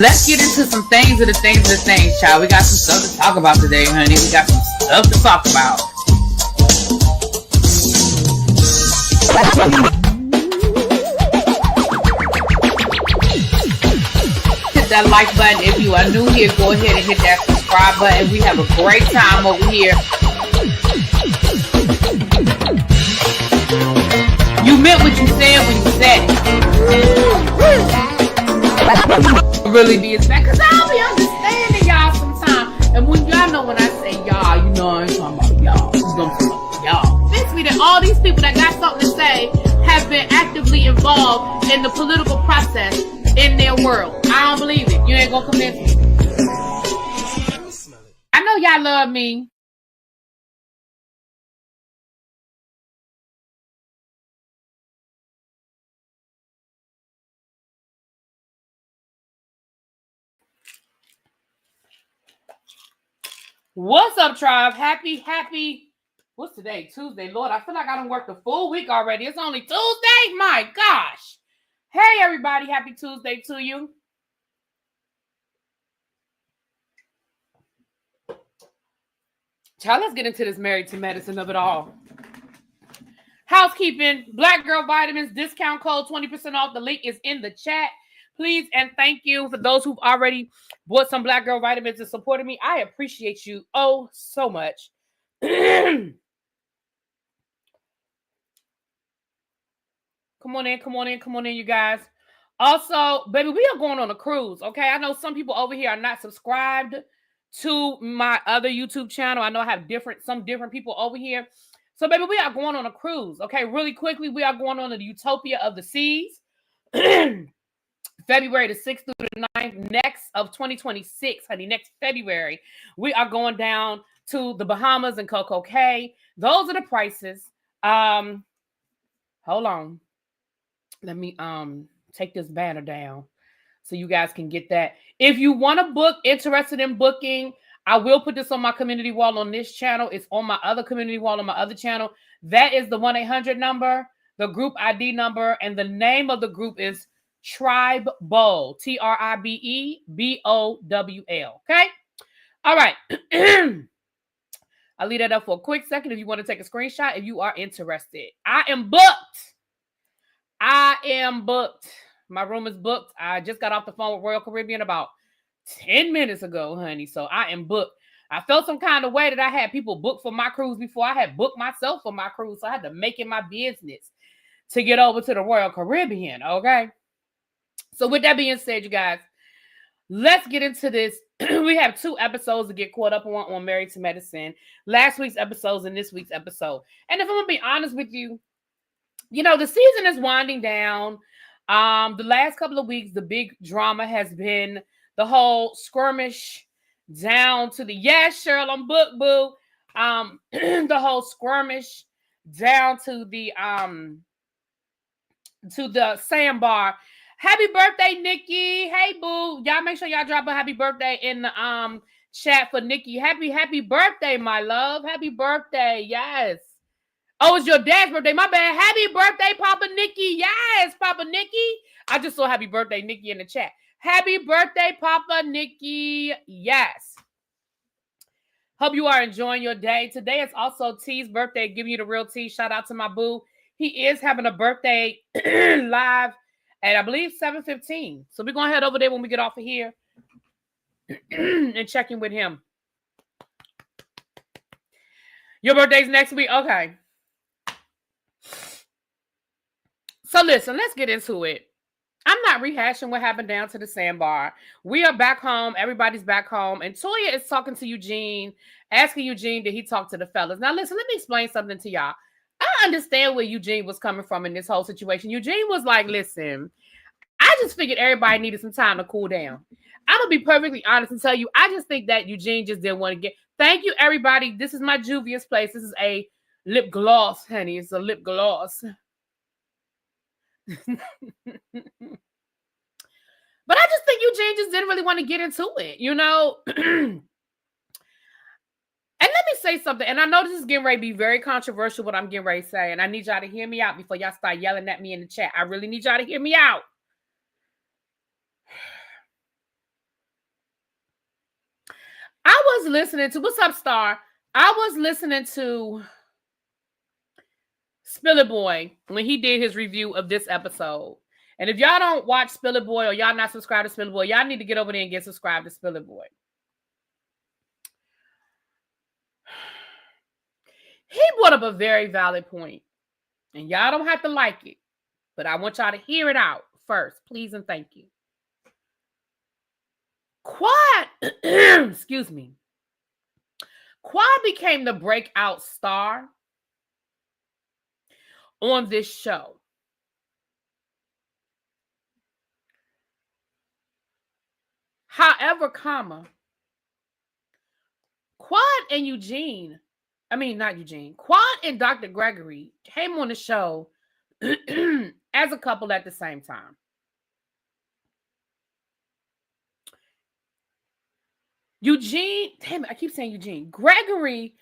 Let's get into some things, child. We got some stuff to talk about today, honey. We got some stuff to talk about. Hit that like button. If you are new here, go ahead and hit that subscribe button. We have a great time over here. You meant what you said when you said it. Really be expected, because I'll be understanding y'all sometimes. And when y'all know when I say y'all, you know I ain't talking about y'all. I'm talking about y'all. It's me that all these people that got something to say have been actively involved in the political process in their world. I don't believe it. You ain't gonna convince me. I know y'all love me. What's up, tribe? Happy, what's today? Tuesday. Lord, I feel like I done worked a full week already. It's only Tuesday? My gosh. Hey, everybody. Happy Tuesday to you. Child, let's get into this Married to Medicine of it all. Housekeeping, Black Girl Vitamins, discount code 20% off. The link is in the chat. Please and thank you for those who've already bought some Black Girl Vitamins and supported me. I appreciate you oh so much. Come on in, you guys. Also, baby, we are going on a cruise, okay? I know some people over here are not subscribed to my other YouTube channel. I know I have some different people over here. So, baby, we are going on a cruise, okay? Really quickly, we are going on the Utopia of the Seas. February the 6th through the 9th, next of 2026, honey, next February, we are going down to the Bahamas and Coco Cay. Those are the prices. Hold on. Let me take this banner down so you guys can get that. If you want to book, interested in booking, I will put this on my community wall on this channel. It's on my other community wall on my other channel. That is the 1-800 number, the group ID number, and the name of the group is Tribe Bowl, TRIBEBOWL. Okay. All right. I'll leave that up for a quick second if you want to take a screenshot if you are interested. I am booked. My room is booked. I just got off the phone with Royal Caribbean about 10 minutes ago, honey. So I am booked. I felt some kind of way that I had people booked for my cruise before I had booked myself for my cruise. So I had to make it my business to get over to the Royal Caribbean. Okay. So with that being said, you guys, let's get into this. We have 2 episodes to get caught up on Married to Medicine. Last week's episodes and this week's episode. And if I'm going to be honest with you, you know, the season is winding down. The last couple of weeks, the big drama has been the whole skirmish down to the, yes, Cheryl, I'm booked, boo. The whole skirmish down to the sandbar. Happy birthday, Nikki. Hey, boo. Y'all make sure y'all drop a happy birthday in the chat for Nikki. Happy birthday, my love. Happy birthday. Yes. Oh, it's your dad's birthday. My bad. Happy birthday, Papa Nikki. Yes, Papa Nikki. I just saw happy birthday, Nikki, in the chat. Happy birthday, Papa Nikki. Yes. Hope you are enjoying your day. Today is also T's birthday. Giving you the real T. Shout out to my boo. He is having a birthday live at, I believe, 7:15. So we're going to head over there when we get off of here and check in with him. Your birthday's next week? Okay. So listen, let's get into it. I'm not rehashing what happened down to the sandbar. We are back home. Everybody's back home. And Toya is talking to Eugene, asking Eugene, did he talk to the fellas? Now, listen, let me explain something to y'all. I understand where Eugene was coming from in this whole situation. Eugene was like, listen, I just figured everybody needed some time to cool down. I'm going to be perfectly honest and tell you, I just think that Eugene just didn't want to get... Thank you, everybody. This is my Juvia's place. This is a lip gloss, honey. It's a lip gloss. But I just think Eugene just didn't really want to get into it, you know? And let me say something, and I know this is getting ready to be very controversial, what I'm getting ready to say, and I need y'all to hear me out before y'all start yelling at me in the chat. I really need y'all to hear me out. I was listening to, what's up, Star? I was listening to Spiller Boy when he did his review of this episode. And if y'all don't watch Spiller Boy or y'all not subscribed to Spiller Boy, y'all need to get over there and get subscribed to Spiller Boy. He brought up a very valid point. And y'all don't have to like it. But I want y'all to hear it out first. Please and thank you. Quad, excuse me. Quad became the breakout star on this show. However, Quad and Quad and Dr. Gregory came on the show as a couple at the same time. Gregory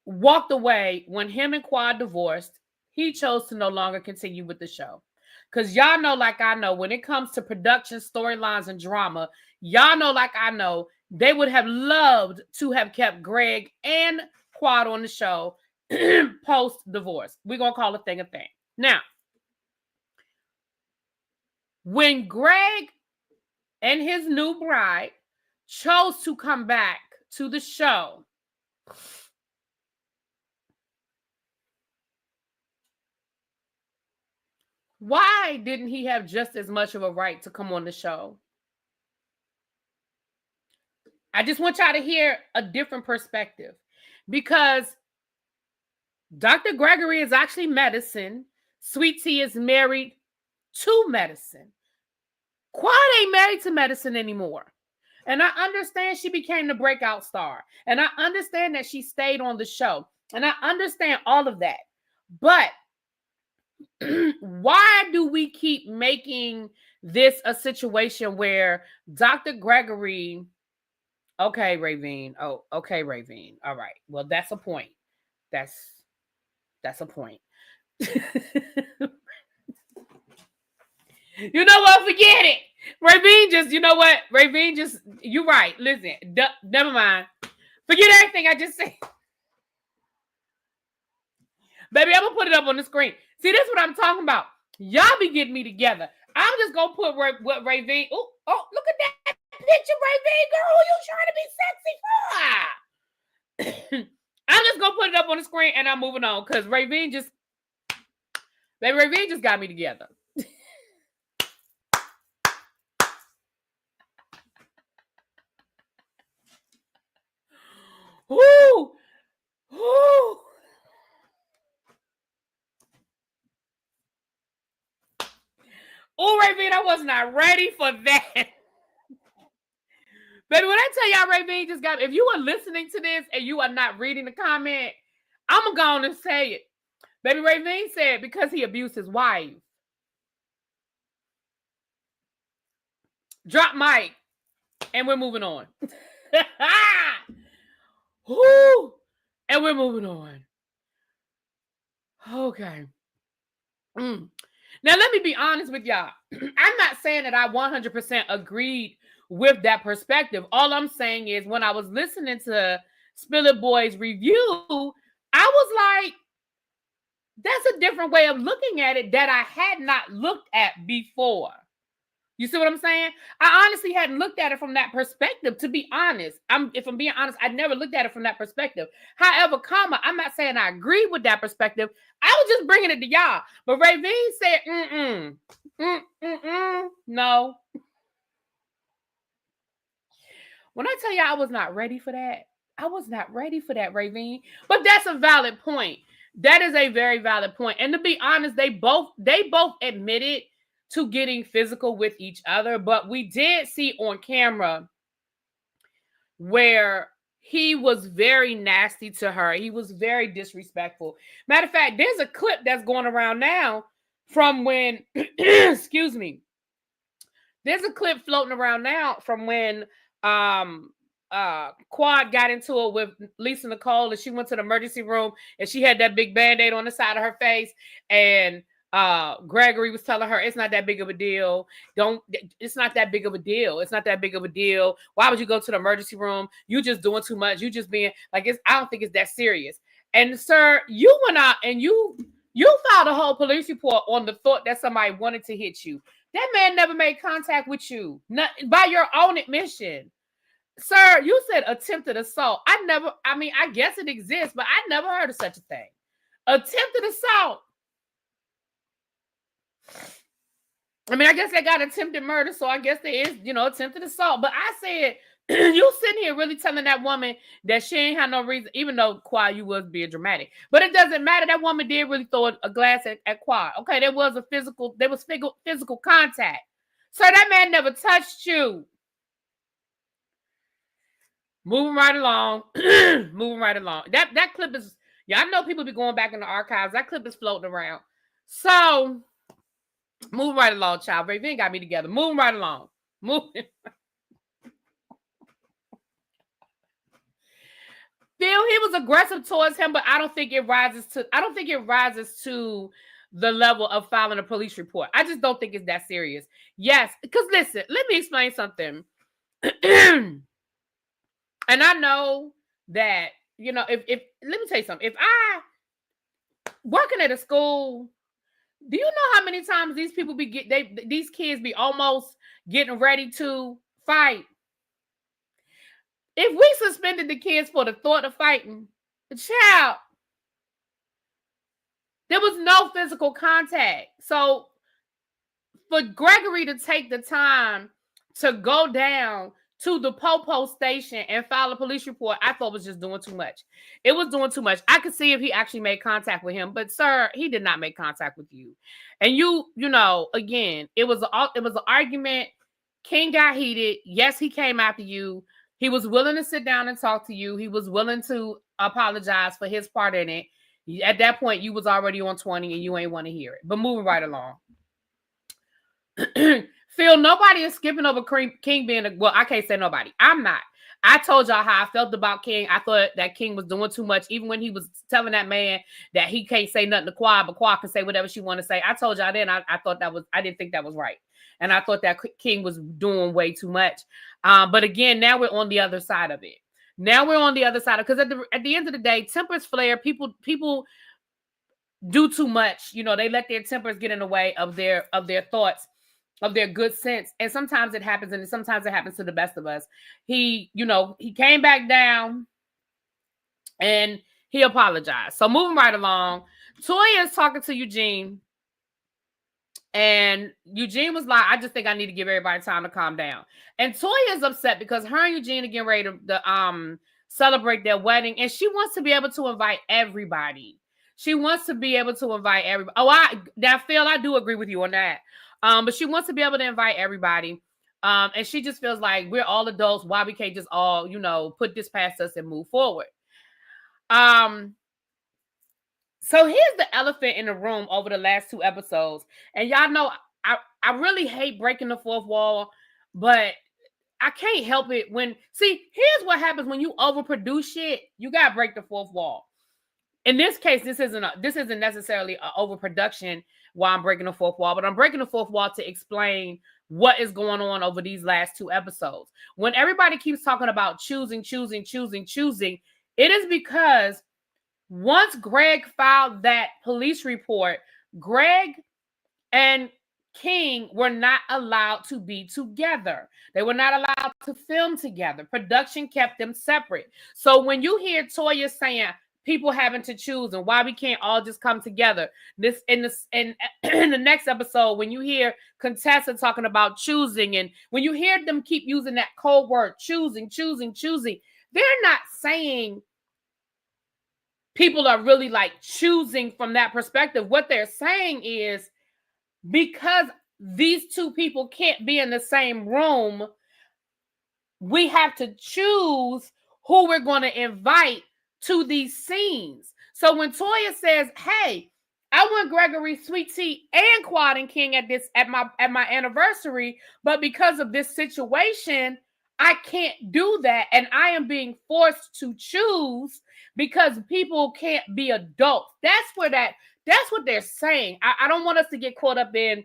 walked away when him and Quad divorced. He chose to no longer continue with the show. Because y'all know, like I know, when it comes to production, storylines, and drama, y'all know, like I know, they would have loved to have kept Greg and Quad on the show post-divorce. We're going to call a thing a thing. Now, when Greg and his new bride chose to come back to the show, why didn't he have just as much of a right to come on the show? I just want y'all to hear a different perspective, because Dr. Gregory is actually Medicine. Sweet Tea is married to Medicine. Quad ain't married to Medicine anymore. And I understand she became the breakout star. And I understand that she stayed on the show. And I understand all of that. But why do we keep making this a situation where Dr. Gregory... Okay, Ravine. Oh, okay, Ravine. All right. Well, that's a point. That's a point. You know what? Forget it. Ravine just, you know what? Ravine just, you're right. Listen, never mind. Forget everything I just said. Baby, I'm going to put it up on the screen. See, this is what I'm talking about. Y'all be getting me together. I'm just going to put what Ravine. Oh, look at that picture, Ravine, girl. Who you trying to be sexy for? I'm just going to put it up on the screen and I'm moving on, because Ravine just got me together. Woo! Woo! Oh, Ravine, I was not ready for that. Baby, when I tell y'all Ravine just got, if you are listening to this and you are not reading the comment, I'm going to go on and say it. Baby, Ravine said because he abused his wife. Drop mic. And we're moving on. Woo! And we're moving on. Okay. Now, let me be honest with y'all. I'm not saying that I 100% agreed with that perspective. All I'm saying is when I was listening to Spiller Boy's review, I was like, that's a different way of looking at it that I had not looked at before. You see what I'm saying? I honestly hadn't looked at it from that perspective, to be honest. If I'm being honest, I never looked at it from that perspective. However, I'm not saying I agree with that perspective. I was just bringing it to y'all. But Ravine said, no. When I tell you I was not ready for that, I was not ready for that, Ravine. But that's a valid point. That is a very valid point. And to be honest, they both admitted to getting physical with each other, but we did see on camera where he was very nasty to her. He was very disrespectful. Matter of fact, there's a clip that's going around now from when, excuse me, there's a clip floating around now from when Quad got into it with Lisa Nicole, and she went to the emergency room and she had that big Band-Aid on the side of her face, and Gregory was telling her it's not that big of a deal. It's not that big of a deal. It's not that big of a deal. Why would you go to the emergency room? You just doing too much. You just being like, I don't think it's that serious. And sir, you went out and you filed a whole police report on the thought that somebody wanted to hit you. That man never made contact with you, not by your own admission. Sir, you said attempted assault. I guess it exists, but I never heard of such a thing. Attempted assault. I mean, I guess they got attempted murder, so I guess there is, attempted assault. But I said, you sitting here really telling that woman that she ain't had no reason, even though Quad, you was being dramatic. But it doesn't matter. That woman did really throw a glass at Quad. Okay, there was physical contact. Sir, that man never touched you. Moving right along. Moving right along. That clip is, I know people be going back in the archives. That clip is floating around. So, moving right along, child. Baby, you ain't got me together. Moving right along. Moving. Phil, he was aggressive towards him, but I don't think it rises to the level of filing a police report. I just don't think it's that serious. Yes, because listen, let me explain something. And I know that, if let me tell you something. If I working at a school, do you know how many times these people these kids be almost getting ready to fight? If we suspended the kids for the thought of fighting, child, there was no physical contact. So for Gregory to take the time to go down to the Popo station and file a police report, I thought was just doing too much. It was doing too much. I could see if he actually made contact with him, but sir, he did not make contact with you. And again, it was an argument. King got heated. Yes, he came after you. He was willing to sit down and talk to you. He was willing to apologize for his part in it. At that point, you was already on 20 and you ain't want to hear it. But moving right along. Phil, nobody is skipping over King being well, I can't say nobody. I'm not. I told y'all how I felt about King. I thought that King was doing too much, even when he was telling that man that he can't say nothing to Quad, but Quad can say whatever she want to say. I told y'all then I didn't think that was right. And I thought that King was doing way too much. But again, now we're on the other side of it. Because at the end of the day, tempers flare. People do too much. They let their tempers get in the way of their thoughts, of their good sense. And sometimes it happens, and sometimes it happens to the best of us. He came back down and he apologized. So moving right along, Toya is talking to Eugene. And Eugene was like, I just think I need to give everybody time to calm down. And Toya is upset because her and Eugene are getting ready to celebrate their wedding. And she wants to be able to invite everybody. Phil, I do agree with you on that. But she wants to be able to invite everybody. And she just feels like we're all adults. Why we can't just all, put this past us and move forward. So here's the elephant in the room over the last 2 episodes. And y'all know I really hate breaking the fourth wall, but I can't help it here's what happens when you overproduce shit. You got to break the fourth wall. In this case, this isn't necessarily an overproduction while I'm breaking the fourth wall, but I'm breaking the fourth wall to explain what is going on over these last 2 episodes. When everybody keeps talking about choosing, it is because once Greg filed that police report, Greg and King were not allowed to be together. They were not allowed to film together. Production kept them separate. So when you hear Toya saying people having to choose and why we can't all just come together, in the next episode, when you hear Contessa talking about choosing, and when you hear them keep using that code word choosing, they're not saying people are really like choosing from that perspective. What they're saying is, because these 2 people can't be in the same room, we have to choose who we're going to invite to these scenes. So when Toya says, hey, I want Gregory, Sweet Tea, and Quad and King at my anniversary, but because of this situation, I can't do that. And I am being forced to choose because people can't be adults. That's what they're saying. I don't want us to get caught up in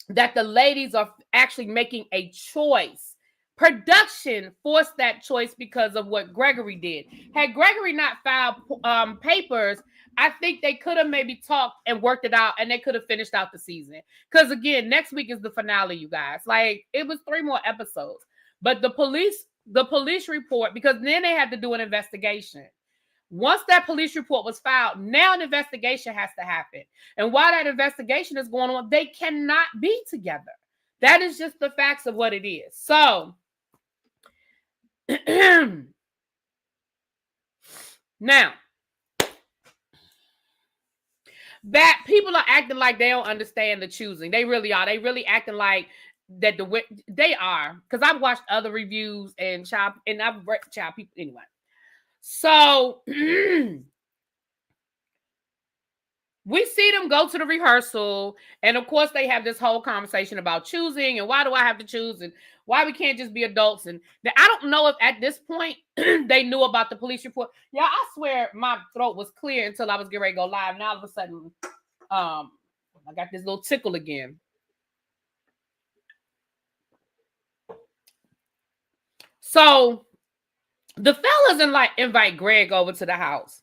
that the ladies are actually making a choice. Production forced that choice because of what Gregory did. Had Gregory not filed papers, I think they could have maybe talked and worked it out, and they could have finished out the season. Because again, next week is the finale, you guys. Like, it was 3 more episodes. But the police report, because then they had to do an investigation. Once that police report was filed, now an investigation has to happen. And while that investigation is going on, they cannot be together. That is just the facts of what it is. So, now, that people are acting like they don't understand the choosing. They really are. They really acting like that they are. Because I've watched other reviews and I've read child people anyway. So we see them go to the rehearsal, and of course they have this whole conversation about choosing and why do I have to choose and why we can't just be adults. And I don't know if at this point they knew about the police report. Yeah, I swear my throat was clear until I was getting ready to go live. Now all of a sudden, I got this little tickle again. So the fellas invite Greg over to the house.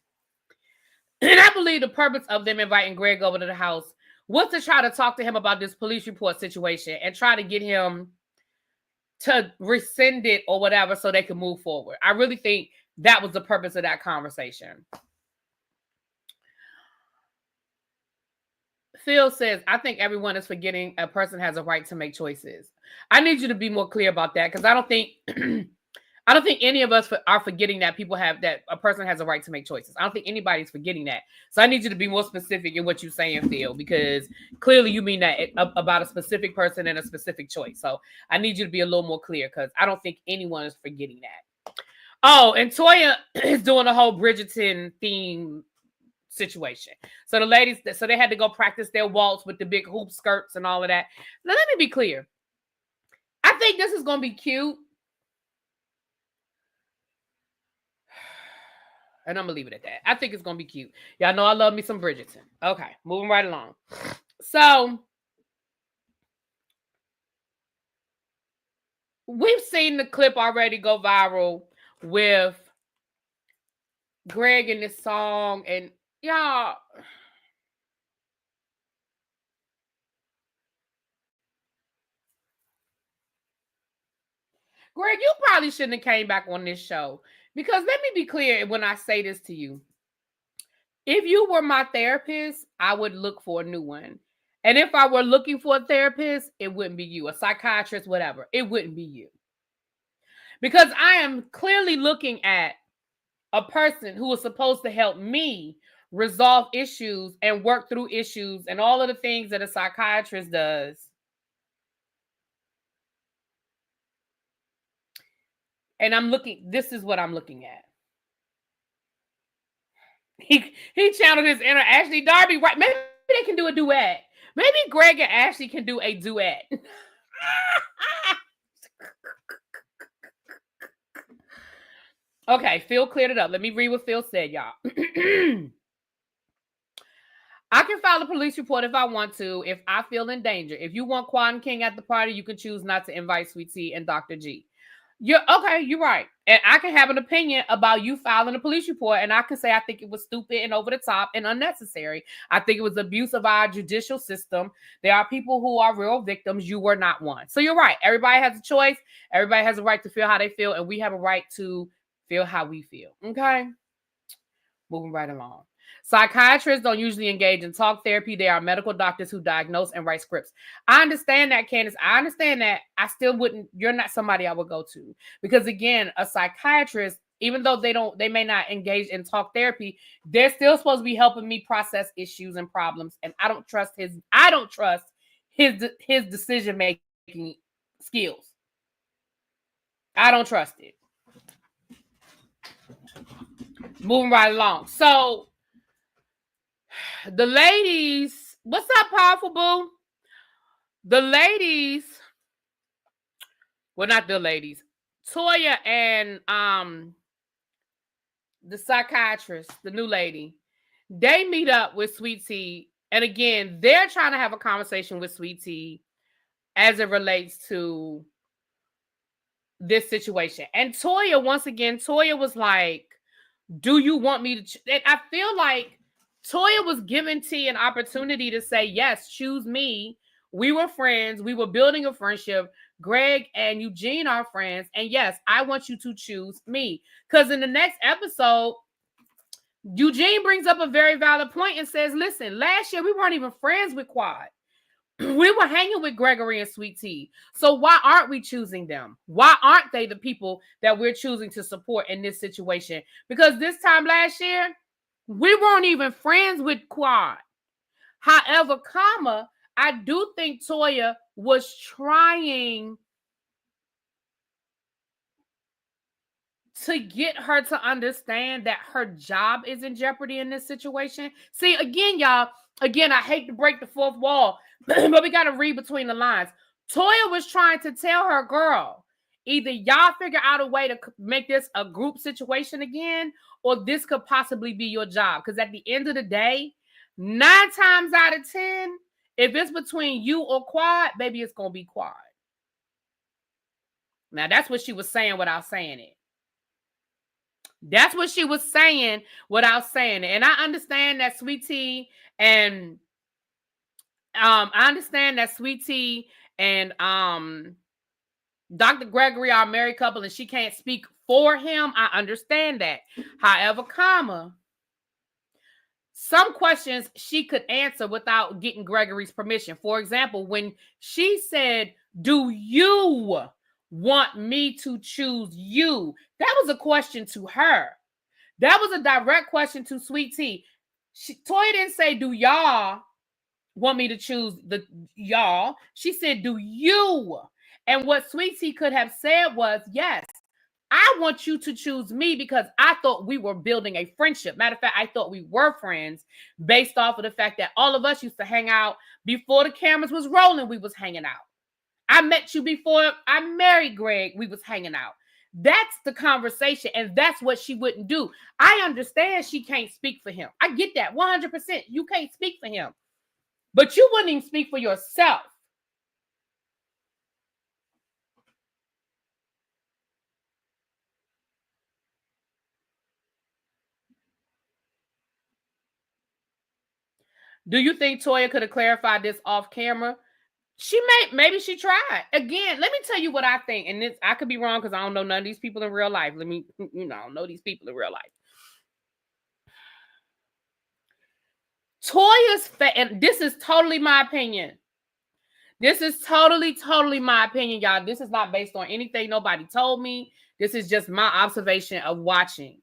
And I believe the purpose of them inviting Greg over to the house was to try to talk to him about this police report situation and try to get him to rescind it or whatever so they can move forward. I really think that was the purpose of that conversation. Phil says, I think everyone is forgetting a person has a right to make choices. I need you to be more clear about that, because I don't think any of us are forgetting that a person has a right to make choices. I don't think anybody's forgetting that. So I need you to be more specific in what you're saying, Phil, because clearly you mean that about a specific person and a specific choice. So I need you to be a little more clear, because I don't think anyone is forgetting that. Oh, and Toya is doing a whole Bridgerton theme situation. So the ladies, they had to go practice their waltz with the big hoop skirts and all of that. Now, let me be clear. I think this is going to be cute. And I'm going to leave it at that. I think it's going to be cute. Y'all know I love me some Bridgerton. Okay, moving right along. So, we've seen the clip already go viral with Greg in this song. And y'all, Greg, you probably shouldn't have came back on this show. Because let me be clear when I say this to you. If you were my therapist, I would look for a new one. And if I were looking for a therapist, it wouldn't be you. A psychiatrist, whatever. It wouldn't be you. Because I am clearly looking at a person who is supposed to help me resolve issues and work through issues and all of the things that a psychiatrist does. And this is what I'm looking at. He channeled his inner Ashley Darby. Right? Maybe they can do a duet. Maybe Greg and Ashley can do a duet. Okay, Phil cleared it up. Let me read what Phil said, y'all. I can file a police report if I want to, if I feel in danger. If you want Quan King at the party, you can choose not to invite Sweet Tea and Dr. G. You're right. And I can have an opinion about you filing a police report, and I can say I think it was stupid and over the top and unnecessary. I think it was abuse of our judicial system. There are people who are real victims. You were not one. So you're right. Everybody has a choice. Everybody has a right to feel how they feel, and we have a right to feel how we feel. Okay? Moving right along. Psychiatrists don't usually engage in talk therapy. They are medical doctors who diagnose and write scripts. I understand that, Candace. I understand that. I still wouldn't. You're not somebody I would go to, because again, a psychiatrist, even though they may not engage in talk therapy, they're still supposed to be helping me process issues and problems. And I don't trust his decision making skills. I don't trust it. Moving right along. So the ladies, what's up, Powerful Boo? The ladies, well, not the ladies. Toya and the psychiatrist, the new lady, they meet up with Sweet Tea. And again, they're trying to have a conversation with Sweet Tea as it relates to this situation. And Toya, once again, Toya was like, do you want me to? And I feel like Toya was giving T an opportunity to say, yes, choose me. We were friends. We were building a friendship. Greg and Eugene are friends. And yes, I want you to choose me. Because in the next episode, Eugene brings up a very valid point and says, listen, last year we weren't even friends with Quad. We were hanging with Gregory and Sweet Tea. So why aren't we choosing them? Why aren't they the people that we're choosing to support in this situation? Because this time last year, we weren't even friends with Quad. However, I do think Toya was trying to get her to understand that her job is in jeopardy in this situation. See, again, y'all, I hate to break the fourth wall, but we got to read between the lines. Toya was trying to tell her, girl, either y'all figure out a way to make this a group situation again, or this could possibly be your job. Because at the end of the day, 9 times out of 10, if it's between you or Quad, baby, it's going to be Quad. Now, that's what she was saying without saying it. That's what she was saying without saying it. And I understand that Sweet Tea and Dr. Gregory are a married couple and she can't speak for him. I understand that. However, some questions she could answer without getting Gregory's permission. For example, when she said, do you want me to choose you? That was a question to her. That was a direct question to Sweet Tea. Toya didn't say, do y'all want me to choose the y'all? She said, do you? And what Sweet Tea could have said was, yes, I want you to choose me because I thought we were building a friendship. Matter of fact, I thought we were friends based off of the fact that all of us used to hang out before the cameras was rolling. We was hanging out. I met you before I married Greg. We was hanging out. That's the conversation, and that's what she wouldn't do. I understand she can't speak for him. I get that 100%. You can't speak for him, but you wouldn't even speak for yourself. Do you think Toya could have clarified this off camera? Maybe she tried. Again, let me tell you what I think. And this, I could be wrong because I don't know none of these people in real life. I don't know these people in real life. Toya's and this is totally my opinion. This is totally my opinion, y'all. This is not based on anything nobody told me. This is just my observation of watching.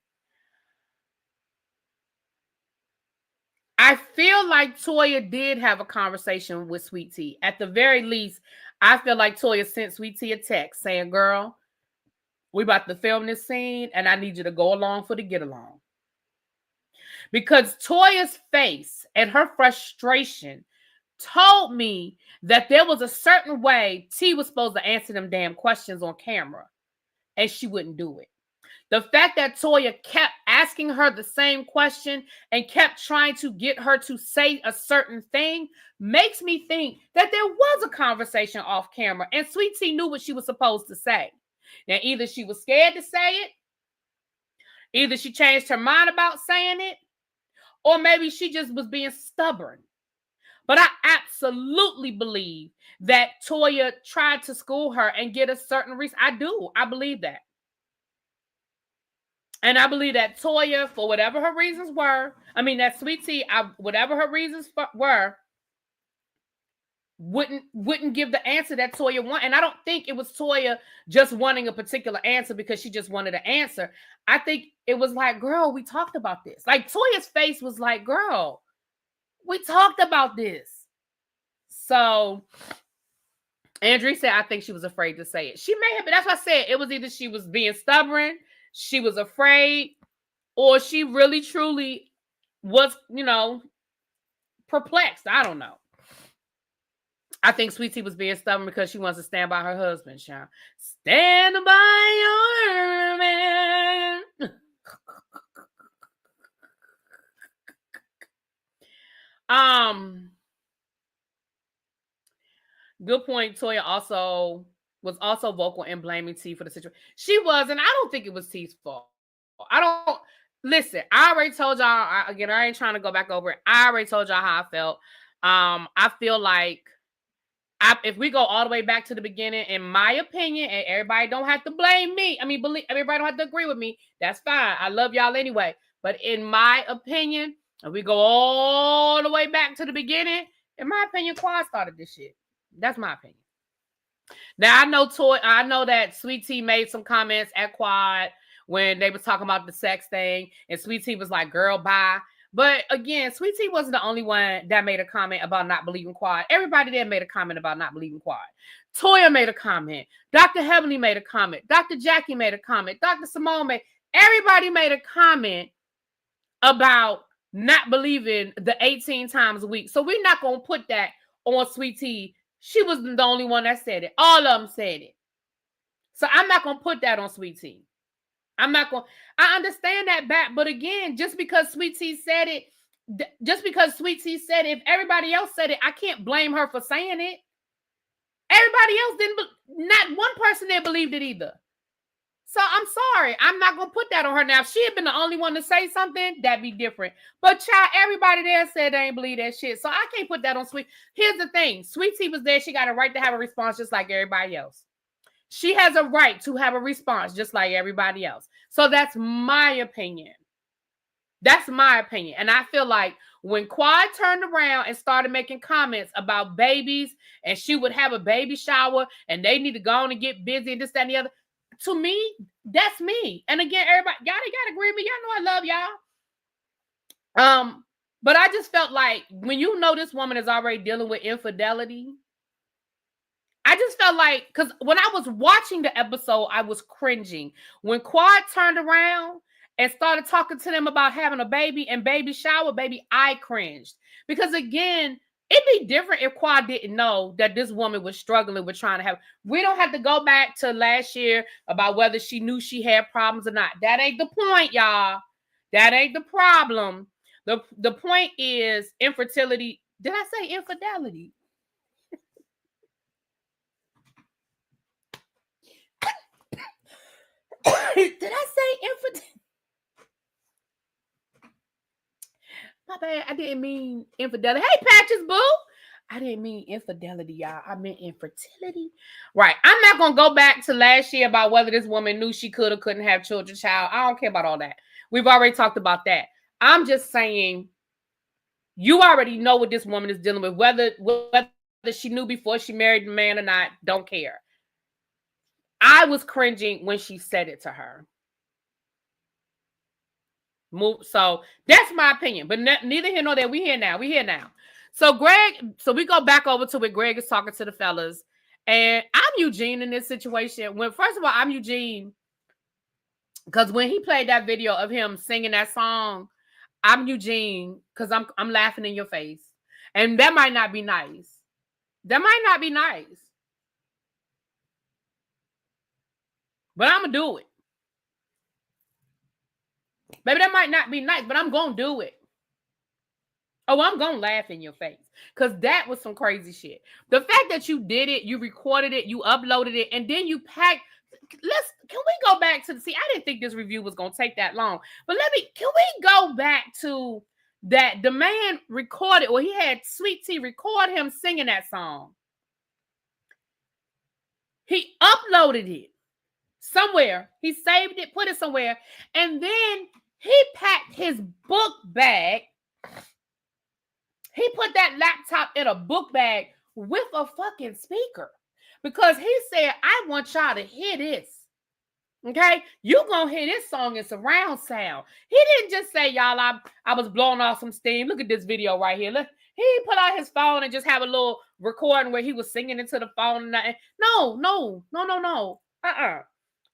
I feel like Toya did have a conversation with Sweet Tea. At the very least, I feel like Toya sent Sweet Tea a text saying, girl, we about to film this scene and I need you to go along for the get along. Because Toya's face and her frustration told me that there was a certain way T was supposed to answer them damn questions on camera and she wouldn't do it. The fact that Toya kept asking her the same question and kept trying to get her to say a certain thing makes me think that there was a conversation off camera and Sweet Tea knew what she was supposed to say. Now, either she was scared to say it, either she changed her mind about saying it, or maybe she just was being stubborn. But I absolutely believe that Toya tried to school her and get a certain reason. I do. I believe that. And I believe that Toya, for whatever her reasons were, that Sweet Tea, whatever her reasons were, wouldn't give the answer that Toya wanted. And I don't think it was Toya just wanting a particular answer because she just wanted an answer. I think it was like, girl, we talked about this. Like Toya's face was like, girl, we talked about this. So Andrea said, I think she was afraid to say it. She may have been. That's what I said. It was either she was being stubborn, she was afraid, or she really, truly was, perplexed. I don't know. I think Sweet Tea was being stubborn because she wants to stand by her husband, Sean. Stand by your man. Good point. Toya was also vocal in blaming T for the situation. She was, and I don't think it was T's fault. I don't listen. I already told y'all. I ain't trying to go back over it. I already told y'all how I felt. I feel like if we go all the way back to the beginning, in my opinion, and everybody don't have to blame me. I mean, everybody don't have to agree with me. That's fine. I love y'all anyway. But in my opinion, if we go all the way back to the beginning, in my opinion, Quad started this shit. That's my opinion. Now I know that Sweet Tea made some comments at Quad when they was talking about the sex thing, and Sweet Tea was like, "Girl, bye." But again, Sweet Tea wasn't the only one that made a comment about not believing Quad. Everybody there made a comment about not believing Quad. Toya made a comment. Dr. Heavenly made a comment. Dr. Jackie made a comment. Dr. Simone everybody made a comment about not believing the 18 times a week. So we're not going to put that on Sweet Tea. She was the only one that said it. All of them said it. So I'm not going to put that on Sweet Tea. I understand that back, but again, just because Sweet Tea said it, if everybody else said it, I can't blame her for saying it. Everybody else not one person there believed it either. So I'm sorry, I'm not going to put that on her. Now, if she had been the only one to say something, that'd be different. But child, everybody there said they ain't believe that shit. So I can't put that on Sweet. Here's the thing. Sweet Tea was there. She got a right to have a response just like everybody else. She has a right to have a response just like everybody else. So that's my opinion. That's my opinion. And I feel like when Quad turned around and started making comments about babies and she would have a baby shower and they need to go on and get busy and this, that, and the other, to me, that's me. And again, everybody, y'all got to agree with me. Y'all know I love y'all. But I just felt like when you know this woman is already dealing with infidelity, I just felt like, because when I was watching the episode, I was cringing. When Quad turned around and started talking to them about having a baby and baby shower, baby, I cringed. Because again, it'd be different if Quad didn't know that this woman was struggling with trying to have. We don't have to go back to last year about whether she knew she had problems or not. That ain't the point, y'all. That ain't the problem. The point is infertility. Did I say infidelity? Did I say infidelity? My bad. I didn't mean infidelity. Hey, Patches Boo. I didn't mean infidelity, y'all. I meant infertility. Right. I'm not going to go back to last year about whether this woman knew she could or couldn't have children, child. I don't care about all that. We've already talked about that. I'm just saying you already know what this woman is dealing with. Whether she knew before she married the man or not, don't care. I was cringing when she said it to her. So that's my opinion. But neither here nor there. We here now. So we go back over to where Greg is talking to the fellas. And I'm Eugene in this situation. First of all, I'm Eugene. Because when he played that video of him singing that song, I'm Eugene because I'm laughing in your face. And that might not be nice. But I'm going to do it. Baby, that might not be nice, but I'm going to do it. Oh, I'm going to laugh in your face. Because that was some crazy shit. The fact that you did it, you recorded it, you uploaded it, and then you packed. Can we go back to I didn't think this review was going to take that long. But can we go back to that? The man recorded, or he had Sweet Tea record him singing that song. He uploaded it somewhere. He saved it, put it somewhere. And then he packed his book bag. He put that laptop in a book bag with a fucking speaker. Because he said, I want y'all to hear this. Okay? You gonna hear this song in surround sound. He didn't just say, y'all, I was blowing off some steam. Look at this video right here. Look, he put out his phone and just have a little recording where he was singing into the phone. No.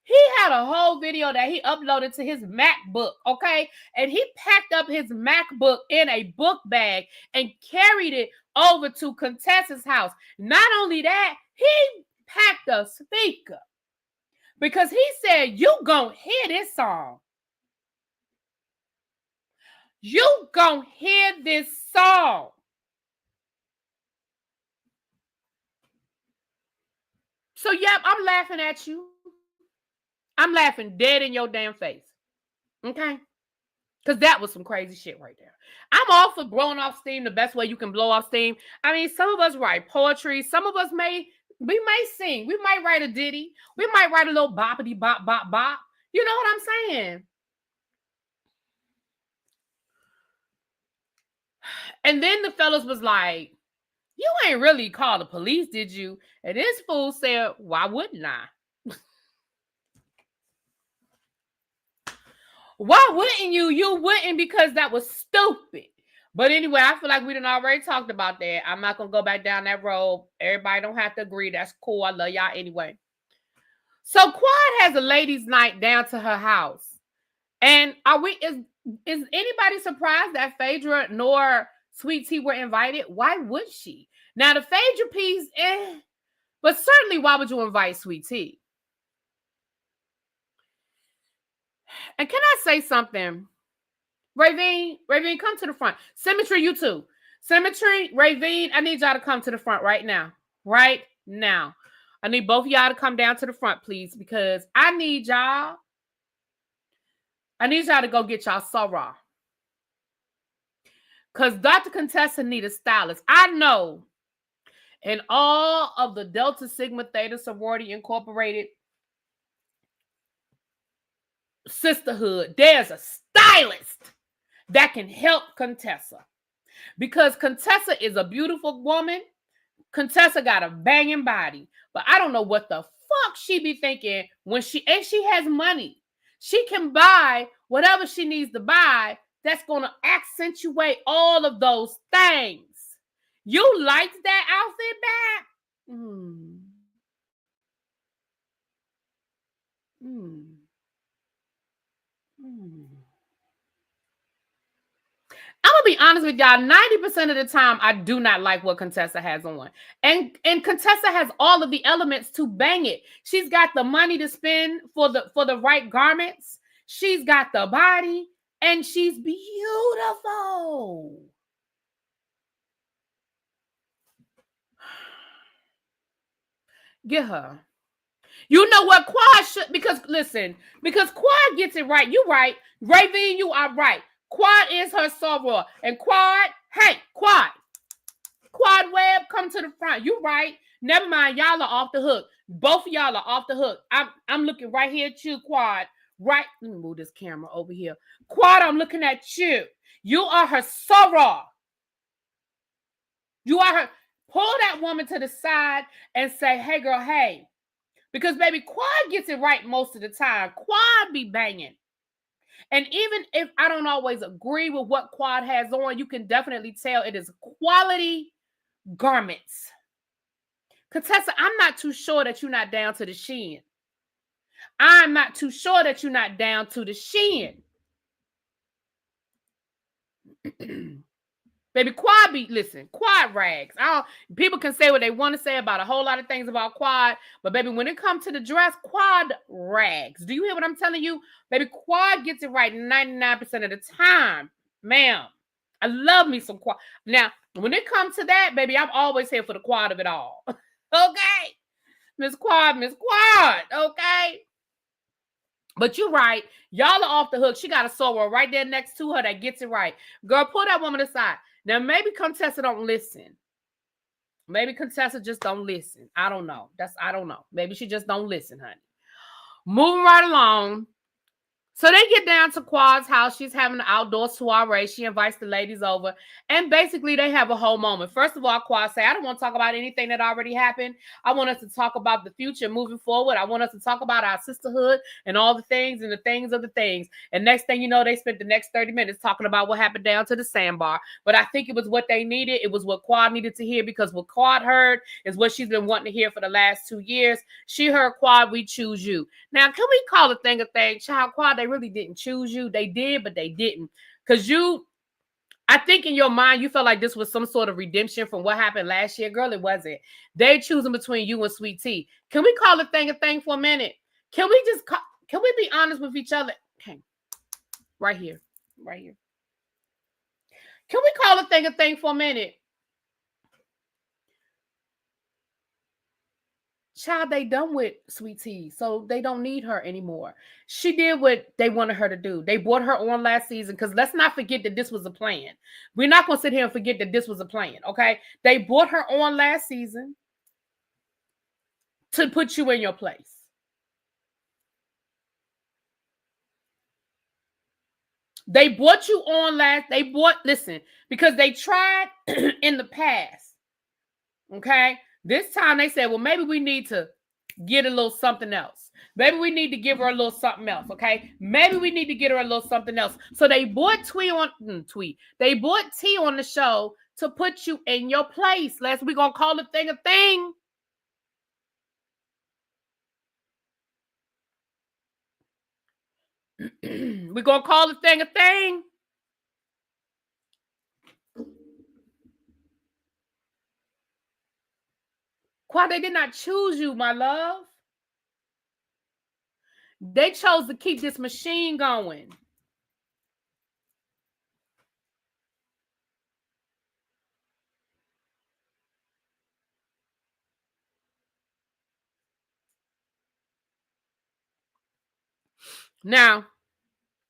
He had a whole video that he uploaded to his MacBook, okay? And he packed up his MacBook in a book bag and carried it over to Contessa's house. Not only that, he packed a speaker because he said, you gonna hear this song. You gonna hear this song. So, yep, I'm laughing at you. I'm laughing dead in your damn face. Okay? Because that was some crazy shit right there. I'm all for blowing off steam the best way you can blow off steam. I mean, some of us write poetry. Some of us may sing. We might write a ditty. We might write a little boppity bop, bop, bop. You know what I'm saying? And then the fellas was like, you ain't really called the police, did you? And this fool said, why wouldn't I? Why wouldn't you? You wouldn't because that was stupid. But anyway, I feel like we done already talked about that. I'm not going to go back down that road. Everybody don't have to agree. That's cool. I love y'all anyway. So Quad has a ladies' night down to her house. And is anybody surprised that Fedra nor Sweet Tea were invited? Why would she? Now, the Fedra piece, but certainly why would you invite Sweet Tea? And can I say something? Ravine, come to the front. Symmetry, you too. Symmetry, Ravine, I need y'all to come to the front right now. Right now. I need both of y'all to come down to the front, please, because I need y'all to go get y'all Sorrah. Because Dr. Contessa need a stylist. I know in all of the Delta Sigma Theta Sorority Incorporated sisterhood, there's a stylist that can help Contessa. Because Contessa is a beautiful woman. Contessa got a banging body. But I don't know what the fuck she be thinking when she has money. She can buy whatever she needs to buy that's going to accentuate all of those things. You liked that outfit back? I'm gonna be honest with y'all. 90% of the time, I do not like what Contessa has on, and Contessa has all of the elements to bang it. She's got the money to spend for the right garments. She's got the body, and she's beautiful. Get her. You know what? Quad should, because Quad gets it right. You right. Ravine, you are right. Quad is her soror. And Quad, hey, Quad Webb, come to the front. You right. Never mind. Y'all are off the hook. Both of y'all are off the hook. I'm looking right here at you, Quad. Right. Let me move this camera over here. Quad, I'm looking at you. You are her soror. You are her. Pull that woman to the side and say, hey, girl, hey. Because, baby, Quad gets it right most of the time. Quad be banging. And even if I don't always agree with what Quad has on, you can definitely tell it is quality garments. Contessa, I'm not too sure that you're not down to the shin. I'm not too sure that you're not down to the shin. Baby, Quad Quad rags. People can say what they want to say about a whole lot of things about Quad, but baby, when it comes to the dress, Quad rags. Do you hear what I'm telling you? Baby, Quad gets it right 99% of the time. Ma'am, I love me some Quad. Now, when it comes to that, baby, I'm always here for the Quad of it all. Okay? Miss Quad, okay? But you're right. Y'all are off the hook. She got a soror right there next to her that gets it right. Girl, pull that woman aside. Now, maybe Contessa don't listen. Maybe Contessa just don't listen. I don't know. I don't know. Maybe she just don't listen, honey. Moving right along. So they get down to Quad's house. She's having an outdoor soiree. She invites the ladies over. And basically, they have a whole moment. First of all, Quad say, I don't want to talk about anything that already happened. I want us to talk about the future moving forward. I want us to talk about our sisterhood and all the things and the things of the things. And next thing you know, they spent the next 30 minutes talking about what happened down to the sandbar. But I think it was what they needed. It was what Quad needed to hear, because what Quad heard is what she's been wanting to hear for the last 2 years. She heard, Quad, we choose you. Now, can we call a thing a thing? Child, Quad, they really didn't choose you. They did, but they didn't. Because I think in your mind, you felt like this was some sort of redemption from what happened last year. Girl, it wasn't. They choosing between you and Sweet Tea. Can we call a thing for a minute? Can we be honest with each other? Okay. Right here. Right here. Can we call a thing for a minute? Child, they done with Sweet Tea, so they don't need her anymore. She did what they wanted her to do. They brought her on last season, because let's not forget that this was a plan. We're not going to sit here and forget that this was a plan, okay? They brought her on last season to put you in your place. They brought you on listen, because they tried in the past, okay? This time they said, well, maybe we need to get a little something else. Maybe we need to give her a little something else, okay? Maybe we need to get her a little something else. So they brought They brought T on the show to put you in your place. We're going to call the thing a thing. We're going to call the thing a thing. Quad, they did not choose you, my love. They chose to keep this machine going. Now,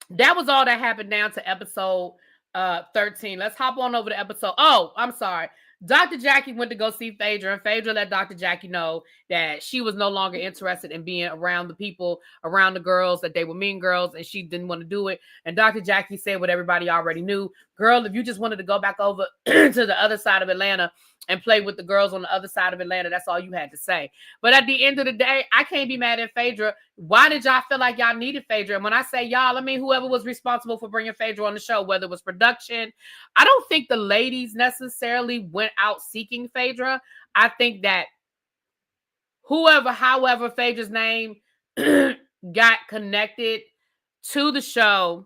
that was all that happened down to episode 13. Let's hop on over to episode. Oh, I'm sorry. Dr. Jackie went to go see Fedra, and Fedra let Dr. Jackie know that she was no longer interested in being around the people, around the girls, that they were mean girls, and she didn't want to do it. And Dr. Jackie said what everybody already knew. Girl, if you just wanted to go back over to the other side of Atlanta and play with the girls on the other side of Atlanta, that's all you had to say. But at the end of the day, I can't be mad at Fedra. Why did y'all feel like y'all needed Fedra? And when I say y'all, I mean whoever was responsible for bringing Fedra on the show, whether it was production. I don't think the ladies necessarily went out seeking Fedra. I think that however Fedra's name got connected to the show.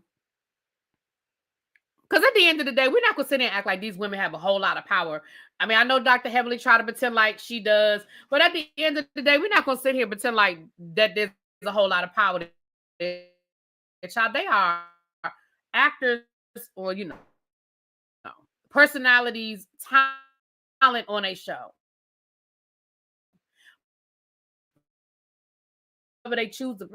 Because at the end of the day, we're not going to sit there and act like these women have a whole lot of power. I mean, I know Dr. Heavenly tried to pretend like she does, but at the end of the day, we're not going to sit here and pretend like that there's a whole lot of power. They are actors, or, personalities, talent on a show. But they choose to.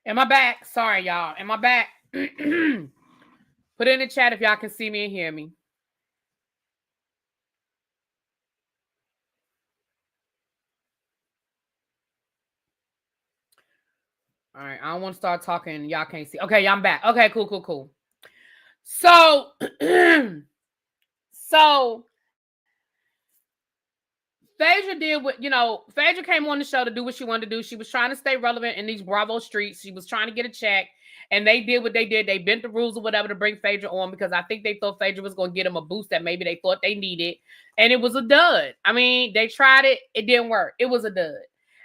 Am I back? Sorry, y'all. Am I back? Put it in the chat if y'all can see me and hear me. All right, I don't want to start talking. Y'all can't see. Okay, I'm back. Okay, cool. So, Fedra did what, Fedra came on the show to do what she wanted to do. She was trying to stay relevant in these Bravo streets. She was trying to get a check, and they did what they did. They bent the rules or whatever to bring Fedra on, because I think they thought Fedra was going to get them a boost that maybe they thought they needed, and it was a dud. I mean, they tried it. It didn't work. It was a dud.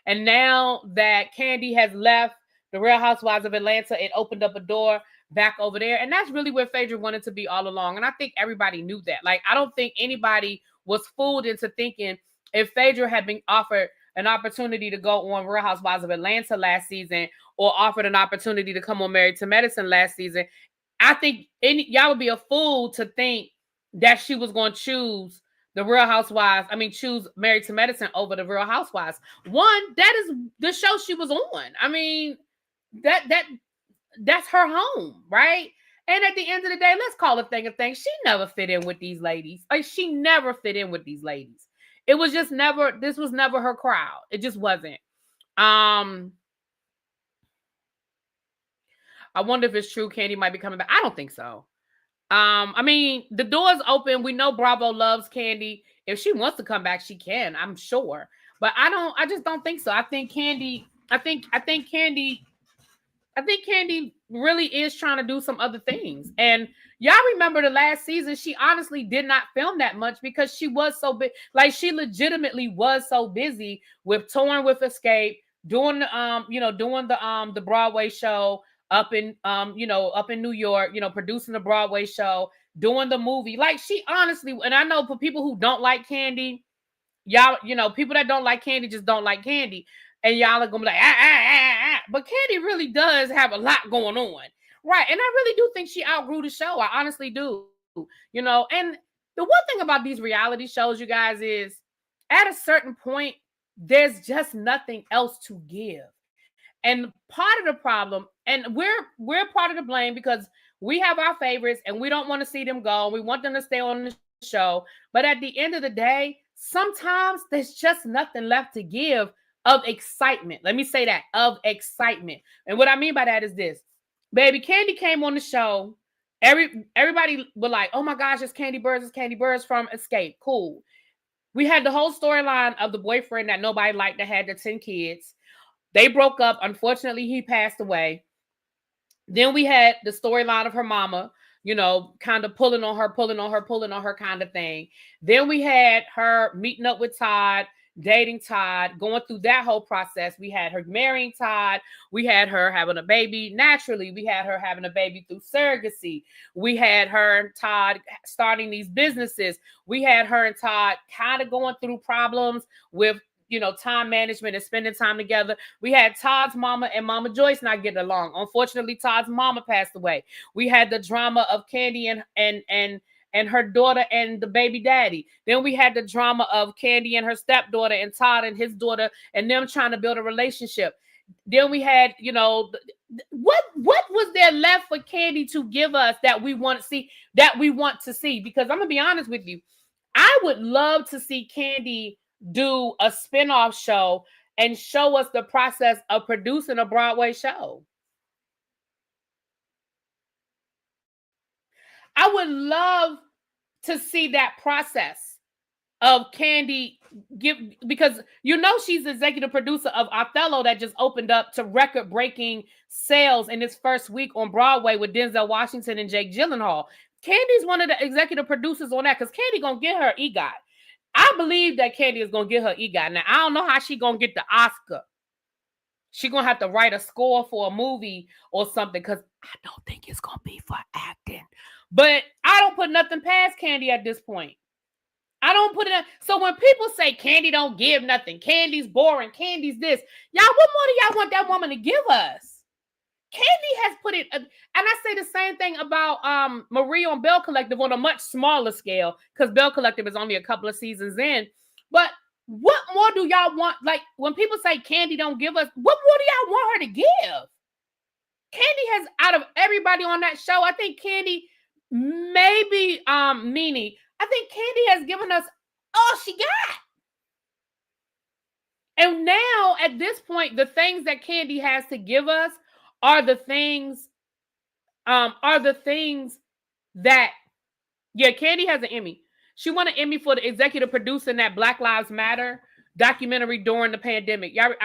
And now that Kandi has left the Real Housewives of Atlanta, it opened up a door back over there. And that's really where Fedra wanted to be all along. And I think everybody knew that. Like, I don't think anybody was fooled into thinking if Fedra had been offered an opportunity to go on Real Housewives of Atlanta last season or offered an opportunity to come on Married to Medicine last season, I think y'all would be a fool to think that she was going to choose the Real Housewives. I mean, choose Married to Medicine over the Real Housewives. One, that is the show she was on. I mean, that's her home, right? And at the end of the day, let's call a thing a thing. She never fit in with these ladies. Like, she never fit in with these ladies. It was just never, this was never her crowd. It just wasn't. I wonder if it's true Kandi might be coming back. I don't think so. I mean, the door's open. We know Bravo loves Kandi. If she wants to come back, she can, I'm sure. But I just don't think so. I think Kandi really is trying to do some other things. And y'all remember the last season, she honestly did not film that much because she was so big. Like, she legitimately was so busy with touring with Escape, doing the Broadway show up in New York, producing the Broadway show, doing the movie. Like, she honestly, and I know for people who don't like Kandi, y'all, people that don't like Kandi just don't like Kandi. And y'all are gonna be like, but Kandi really does have a lot going on, right? And I really do think she outgrew the show. I honestly do, And the one thing about these reality shows, you guys, is at a certain point, there's just nothing else to give. And part of the problem, and we're part of the blame because we have our favorites and we don't want to see them go. We want them to stay on the show. But at the end of the day, sometimes there's just nothing left to give of excitement. Let me say that, of excitement. And what I mean by that is this. Baby, Kandi came on the show. Everybody was like, oh my gosh, it's Kandi Burruss from Escape. Cool. We had the whole storyline of the boyfriend that nobody liked that had the 10 kids. They broke up. Unfortunately, he passed away. Then we had the storyline of her mama, kind of pulling on her kind of thing. Then we had her meeting up with Todd, dating Todd, going through that whole process. We had her marrying Todd. We had her having a baby naturally. We had her having a baby through surrogacy. We had her and Todd starting these businesses. We had her and Todd kind of going through problems with time management and spending time together. We had Todd's mama and Mama Joyce not getting along. Unfortunately, Todd's mama passed away. We had the drama of Kandi and her daughter and the baby daddy. Then we had the drama of Kandi and her stepdaughter and Todd and his daughter and them trying to build a relationship. Then we had, what was there left for Kandi to give us that we want to see? Because I'm gonna be honest with you, I would love to see Kandi do a spinoff show and show us the process of producing a Broadway show. I would love to see that process of Kandi because she's the executive producer of Othello that just opened up to record-breaking sales in its first week on Broadway with Denzel Washington and Jake Gyllenhaal. Kandi's one of the executive producers on that because Kandi gonna get her EGOT. I believe that Kandi is going to get her EGOT. Now, I don't know how she's going to get the Oscar. She's going to have to write a score for a movie or something because I don't think it's going to be for acting. But I don't put nothing past Kandi at this point. I don't put it in. So when people say Kandi don't give nothing, Kandi's boring, Kandi's this, y'all, what more do y'all want that woman to give us? Kandi has put it, and I say the same thing about Marie on Bell Collective on a much smaller scale, because Bell Collective is only a couple of seasons in. But what more do y'all want? Like, when people say Kandi don't give us, what more do y'all want her to give? Kandi has, out of everybody on that show, I think Kandi, maybe Meanie, I think Kandi has given us all she got. And now, at this point, the things that Kandi has to give us are the things that, Kandi has an Emmy. She won an Emmy for the executive producer in that Black Lives Matter documentary during the pandemic. Y'all,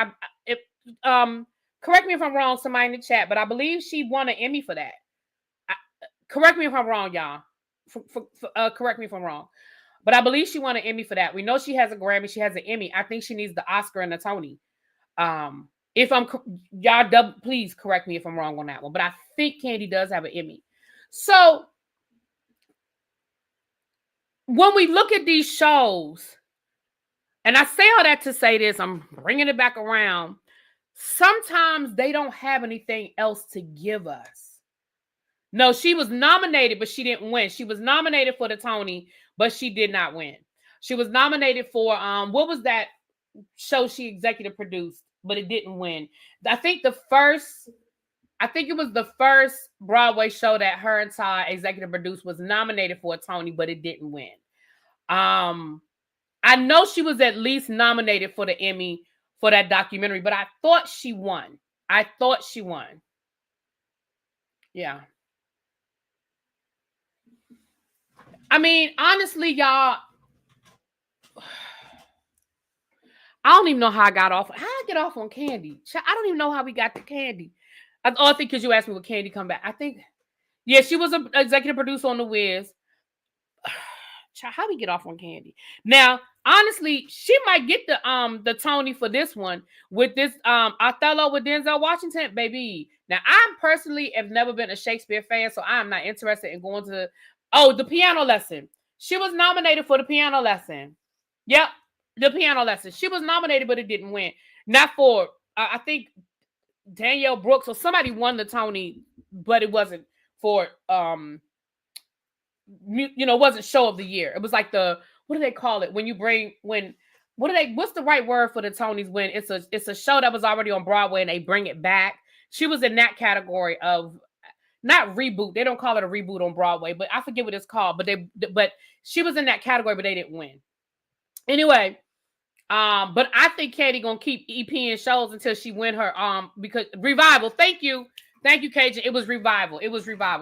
correct me if I'm wrong, somebody in the chat, but I believe she won an Emmy for that. Correct me if I'm wrong, y'all. Correct me if I'm wrong. But I believe she won an Emmy for that. We know she has a Grammy. She has an Emmy. I think she needs the Oscar and the Tony. If I'm, y'all, please correct me if I'm wrong on that one. But I think Kandi does have an Emmy. So when we look at these shows, and I say all that to say this, I'm bringing it back around. Sometimes they don't have anything else to give us. No, she was nominated, but she didn't win. She was nominated for the Tony, but she did not win. She was nominated for what was that show she executive produced, but it didn't win. I think it was the first Broadway show that her and Ty executive produced was nominated for a Tony, but it didn't win. I know she was at least nominated for the Emmy for that documentary, but I thought she won. Yeah. I mean, honestly, y'all, I don't even know how I got off. How I get off on Kandi? I don't even know how we got to Kandi. I think because you asked me would Kandi come back. I think, yeah, she was an executive producer on The Wiz. How we get off on Kandi? Now, honestly, she might get the Tony for this one with this Othello with Denzel Washington, baby. Now, I personally have never been a Shakespeare fan, so I'm not interested in going to the piano lesson. She was nominated for the piano lesson. Yep, the piano lesson. She was nominated, but it didn't win. Not for I think Danielle Brooks or somebody won the Tony, but it wasn't for it wasn't show of the year. It was like what do they call it what's the right word for the Tonys when it's a show that was already on Broadway and they bring it back. She was in that category of not reboot. They don't call it a reboot on Broadway, but I forget what it's called. But she was in that category, but they didn't win. Anyway, but I think Kandi gonna keep EPing shows until she win her because Revival. Thank you, Cajun. It was Revival.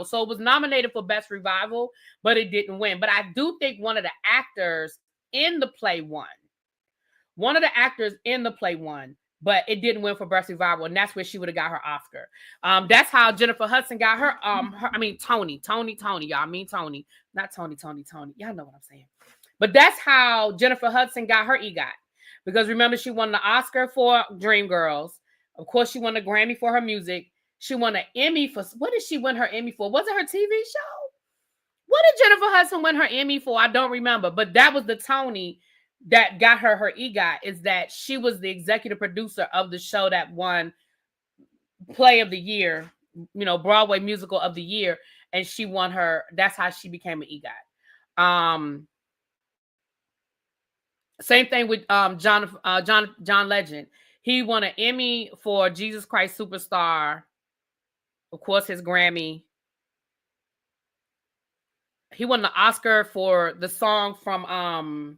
So it was nominated for Best Revival, but it didn't win. But I do think one of the actors in the play won. But it didn't win for Best Revival, and that's where she would have got her Oscar. That's how Jennifer Hudson got her. Tony. Y'all, I mean Tony, not Tony. Y'all know what I'm saying. But that's how Jennifer Hudson got her EGOT. Because remember, she won the Oscar for Dreamgirls. Of course, she won a Grammy for her music. She won an Emmy for, what did she win her Emmy for? Was it her TV show? What did Jennifer Hudson win her Emmy for? I don't remember. But that was the Tony that got her EGOT, is that she was the executive producer of the show that won Play of the Year, Broadway Musical of the Year. And she won her, that's how she became an EGOT. Same thing with John Legend. He won an Emmy for Jesus Christ Superstar. Of course, his Grammy. He won the Oscar for the song from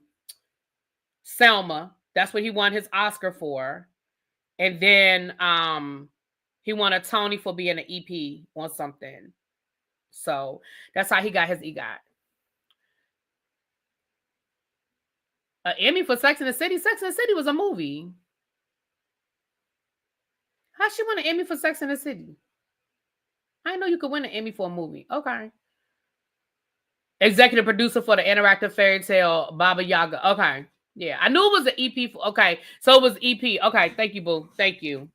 Selma. That's what he won his Oscar for. And then he won a Tony for being an EP on something. So that's how he got his EGOT. An Emmy for Sex and the City. Sex and the City was a movie. How she won an Emmy for Sex and the City? I didn't know you could win an Emmy for a movie. Okay. Executive producer for the interactive fairy tale Baba Yaga. Okay. Yeah, I knew it was an EP. Okay, so it was EP. Okay, thank you, boo. Thank you.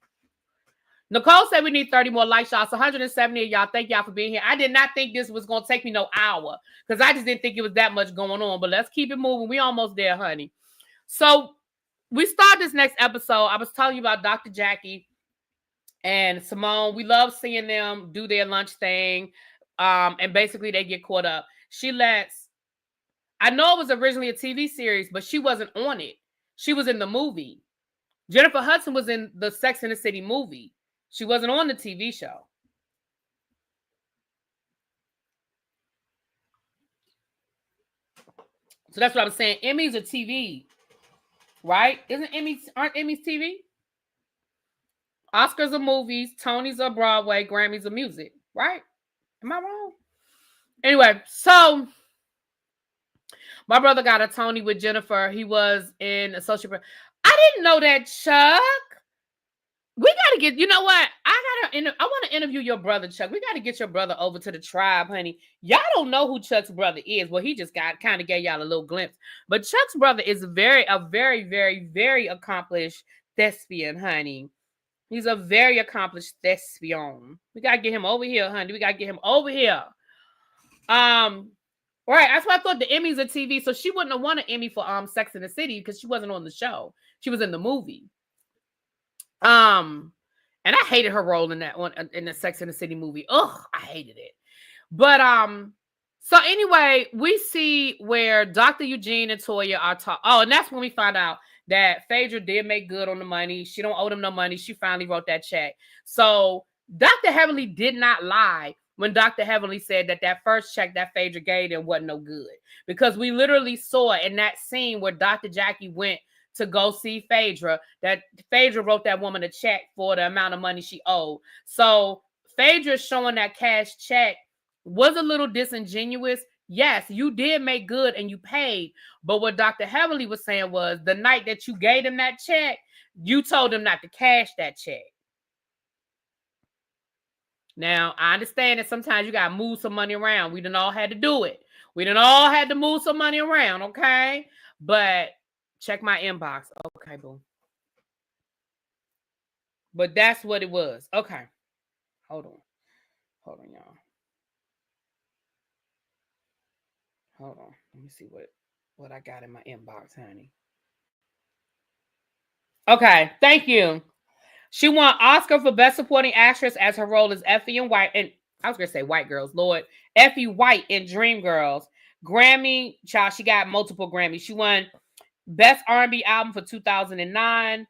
Nicole said we need 30 more likes, y'all. So 170 of y'all. Thank y'all for being here. I did not think this was going to take me no hour because I just didn't think it was that much going on. But let's keep it moving. We almost there, honey. So we start this next episode. I was telling you about Dr. Jackie and Simone. We love seeing them do their lunch thing. And basically they get caught up. I know it was originally a TV series, but she wasn't on it. She was in the movie. Jennifer Hudson was in the Sex and the City movie. She wasn't on the TV show. So that's what I'm saying. Emmys are TV, right? Aren't Emmys TV? Oscars are movies. Tonys are Broadway. Grammys are music, right? Am I wrong? Anyway, so my brother got a Tony with Jennifer. He was in Associate. I didn't know that, Chuck. We got to get, you know what? I want to interview your brother, Chuck. We got to get your brother over to the tribe, honey. Y'all don't know who Chuck's brother is. Well, he just kind of gave y'all a little glimpse. But Chuck's brother is a very, very, very accomplished thespian, honey. He's a very accomplished thespian. We got to get him over here, honey. We got to get him over here. Right. That's why I thought the Emmys are TV. So she wouldn't have won an Emmy for Sex and the City because she wasn't on the show. She was in the movie. And I hated her role in that one in the Sex and the City movie. Ugh, I hated it. But so anyway, we see where Dr. Eugene and Toya are talking. Oh, and that's when we find out that Fedra did make good on the money. She don't owe them no money. She finally wrote that check. So Dr. Heavenly did not lie when Dr. Heavenly said that first check that Fedra gave them wasn't no good. Because we literally saw in that scene where Dr. Jackie went to go see Fedra, that Fedra wrote that woman a check for the amount of money she owed. So Fedra showing that cash check was a little disingenuous. Yes, you did make good and you paid. But what Dr. Heavenly was saying was the night that you gave him that check, you told him not to cash that check. Now, I understand that sometimes you got to move some money around. We done all had to do it. We done all had to move some money around, okay? But check my inbox. Okay, boom. But that's what it was. Okay. Hold on. Hold on, y'all. Hold on. Let me see what I got in my inbox, honey. Okay. Thank you. She won Oscar for Best Supporting Actress as her role as Effie in White. And I was going to say White Girls, Lord. Effie White in Dreamgirls. Grammy, child, she got multiple Grammys. She won Best R&B Album for 2009.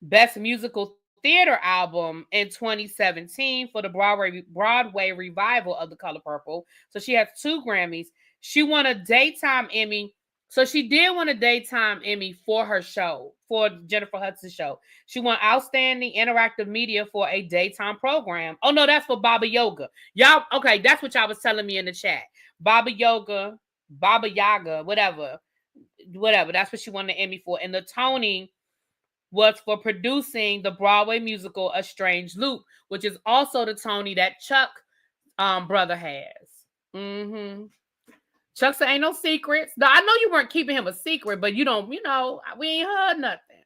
Best Musical Theater Album in 2017 for the Broadway revival of The Color Purple. So she has 2 Grammys. She won a Daytime Emmy. So she did win a Daytime Emmy for her show, for Jennifer Hudson's show. She won Outstanding Interactive Media for a daytime program. Oh, no, that's for Baba Yoga. Y'all, okay, that's what y'all was telling me in the chat. Baba Yoga, Baba Yaga, whatever. That's what she won the Emmy for. And the Tony was for producing the Broadway musical A Strange Loop, which is also the Tony that Chuck brother has. Chuck said, ain't no secrets. Now, I know you weren't keeping him a secret, but we ain't heard nothing.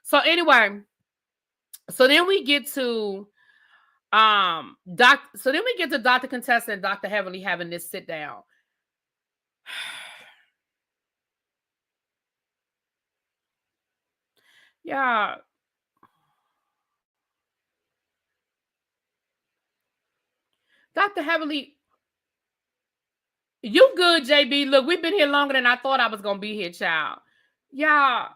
So anyway, so then we get to Dr. Contessa and Dr. Heavenly having this sit down. Yeah. Dr. Heavenly, you good, JB. Look, we've been here longer than I thought I was going to be here, child. Yeah.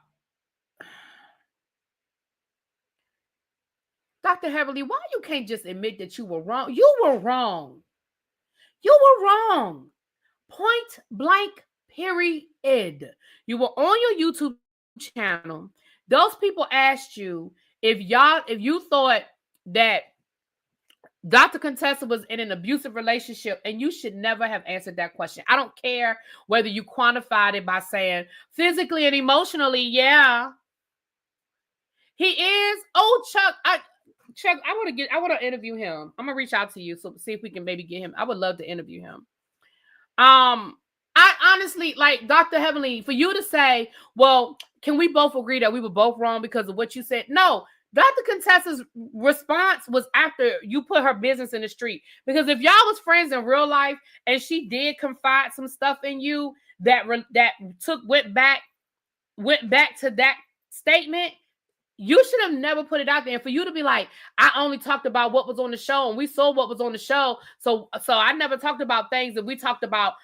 Dr. Heavenly, why you can't just admit that you were wrong? You were wrong. You were wrong. Point blank, period. You were on your YouTube channel. Those people asked you if you thought that Dr. Contessa was in an abusive relationship, and you should never have answered that question. I don't care whether you quantified it by saying physically and emotionally, yeah. He is. Oh, Chuck, I want to interview him. I'm gonna reach out to you so see if we can maybe get him. I would love to interview him. I honestly, like, Dr. Heavenly, for you to say, well, can we both agree that we were both wrong because of what you said? No. Dr. Contessa's response was after you put her business in the street. Because if y'all was friends in real life and she did confide some stuff in you that went back to that statement, you should have never put it out there. And for you to be like, I only talked about what was on the show and we saw what was on the show. So I never talked about things that we talked about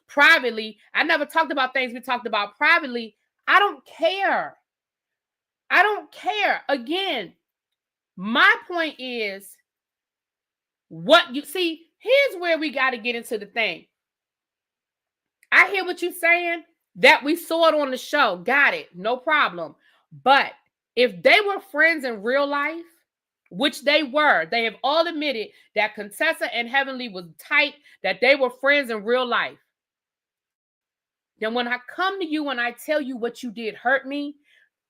privately. I never talked about things we talked about privately. I don't care. I don't care. Again, my point is what you see. Here's where we got to get into the thing. I hear what you're saying, that we saw it on the show. Got it. No problem. But if they were friends in real life, which they were, they have all admitted that Contessa and Heavenly was tight, that they were friends in real life. Then when I come to you and I tell you what you did hurt me,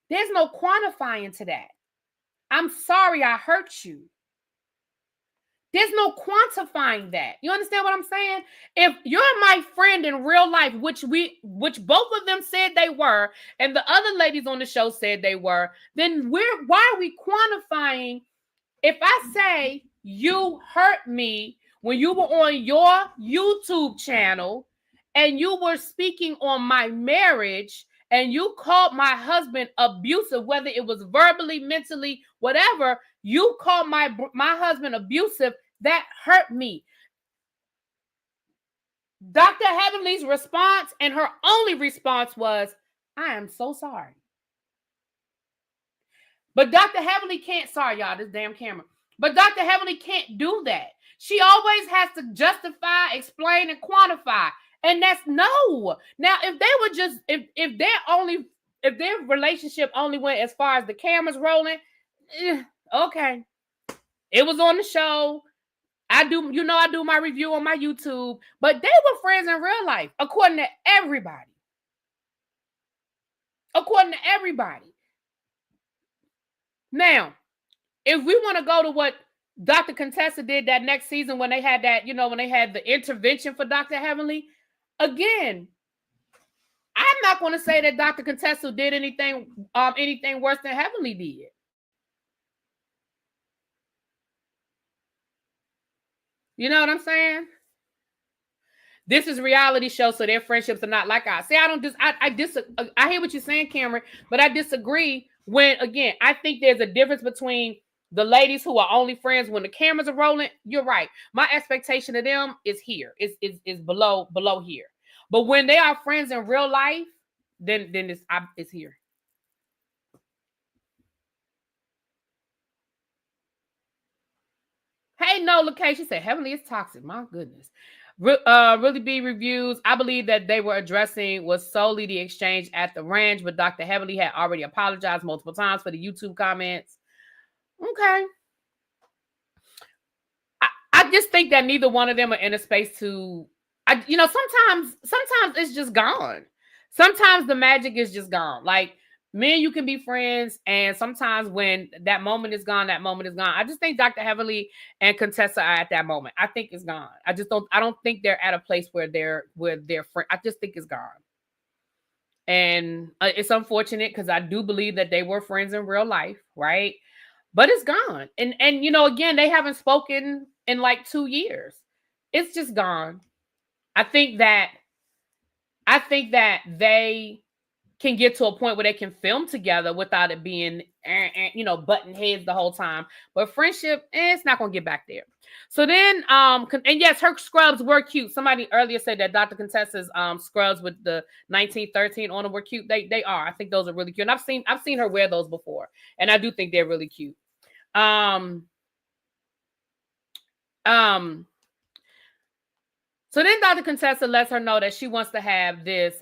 there's no quantifying to that. I'm sorry I hurt you. There's no quantifying that. You understand what I'm saying? If you're my friend in real life, which both of them said they were, and the other ladies on the show said they were, then why are we quantifying? If I say you hurt me when you were on your YouTube channel and you were speaking on my marriage, and you called my husband abusive, whether it was verbally, mentally, whatever, you called my husband abusive, that hurt me. Dr. Heavenly's response, and her only response, was, I am so sorry. But Dr. Heavenly can't, sorry y'all, this damn camera. But Dr. Heavenly can't do that. She always has to justify, explain, and quantify. And that's no. Now, if they were just, if their relationship only went as far as the cameras rolling, okay. It was on the show. I do my review on my YouTube, but they were friends in real life, according to everybody. According to everybody. Now, if we want to go to what Dr. Contessa did that next season when they had that, when they had the intervention for Dr. Heavenly, again, I'm not going to say that Dr. Contessa did anything worse than Heavenly did. You know what I'm saying? This is a reality show, so their friendships are not like ours. See, I hear what you're saying, Cameron, but I disagree when, again, I think there's a difference between the ladies who are only friends when the cameras are rolling. You're right. My expectation of them is here. Is below here. But when they are friends in real life, then it's here. Hey, no, look, she said Heavenly is toxic. My goodness. Really B reviews. I believe that they were addressing was solely the exchange at the ranch, but Dr. Heavenly had already apologized multiple times for the YouTube comments. Okay. I just think that neither one of them are in a space to, sometimes it's just gone. Sometimes the magic is just gone. Like, men, you can be friends, and sometimes when that moment is gone, that moment is gone. I just think Dr. Heavenly and Contessa are at that moment. I think it's gone. I don't think they're at a place where they're friends. I just think it's gone. And it's unfortunate because I do believe that they were friends in real life, right? But it's gone. And again, they haven't spoken in like 2 years. It's just gone. I think that they can get to a point where they can film together without it being, button heads the whole time. But friendship, it's not going to get back there. So then, and yes, her scrubs were cute. Somebody earlier said that Dr. Contessa's scrubs with the 1913 on them were cute. They are. I think those are really cute. And I've seen her wear those before, and I do think they're really cute. So then Dr. Contessa lets her know that she wants to have this,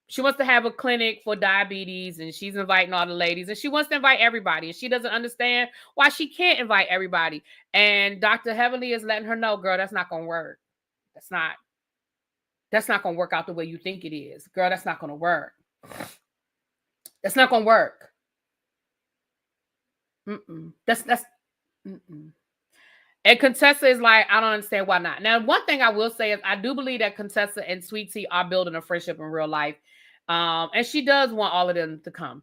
she wants to have a clinic for diabetes, and she's inviting all the ladies, and she wants to invite everybody, and she doesn't understand why she can't invite everybody. And Dr. Heavenly is letting her know, girl, that's not going to work. That's not going to work out the way you think it is. Girl, that's not going to work. That's not going to work. That's And Contessa is like, I don't understand why not. Now, one thing I will say is I do believe that Contessa and Sweet Tea are building a friendship in real life. And she does want all of them to come.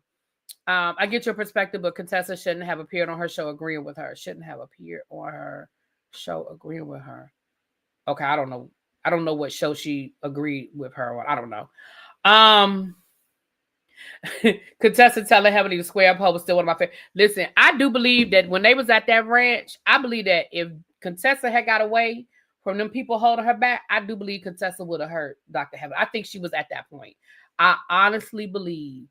I get your perspective, but Contessa shouldn't have appeared on her show agreeing with her. Shouldn't have appeared on her show agreeing with her. Okay, I don't know. I don't know what show she agreed with her on. I don't know. Contessa telling Heavenly the square up was still one of my favorite. Listen, I do believe that when they was at that ranch, I believe that if Contessa had got away from them people holding her back, I do believe Contessa would have hurt Dr. Heaven. I think she was at that point. I honestly believe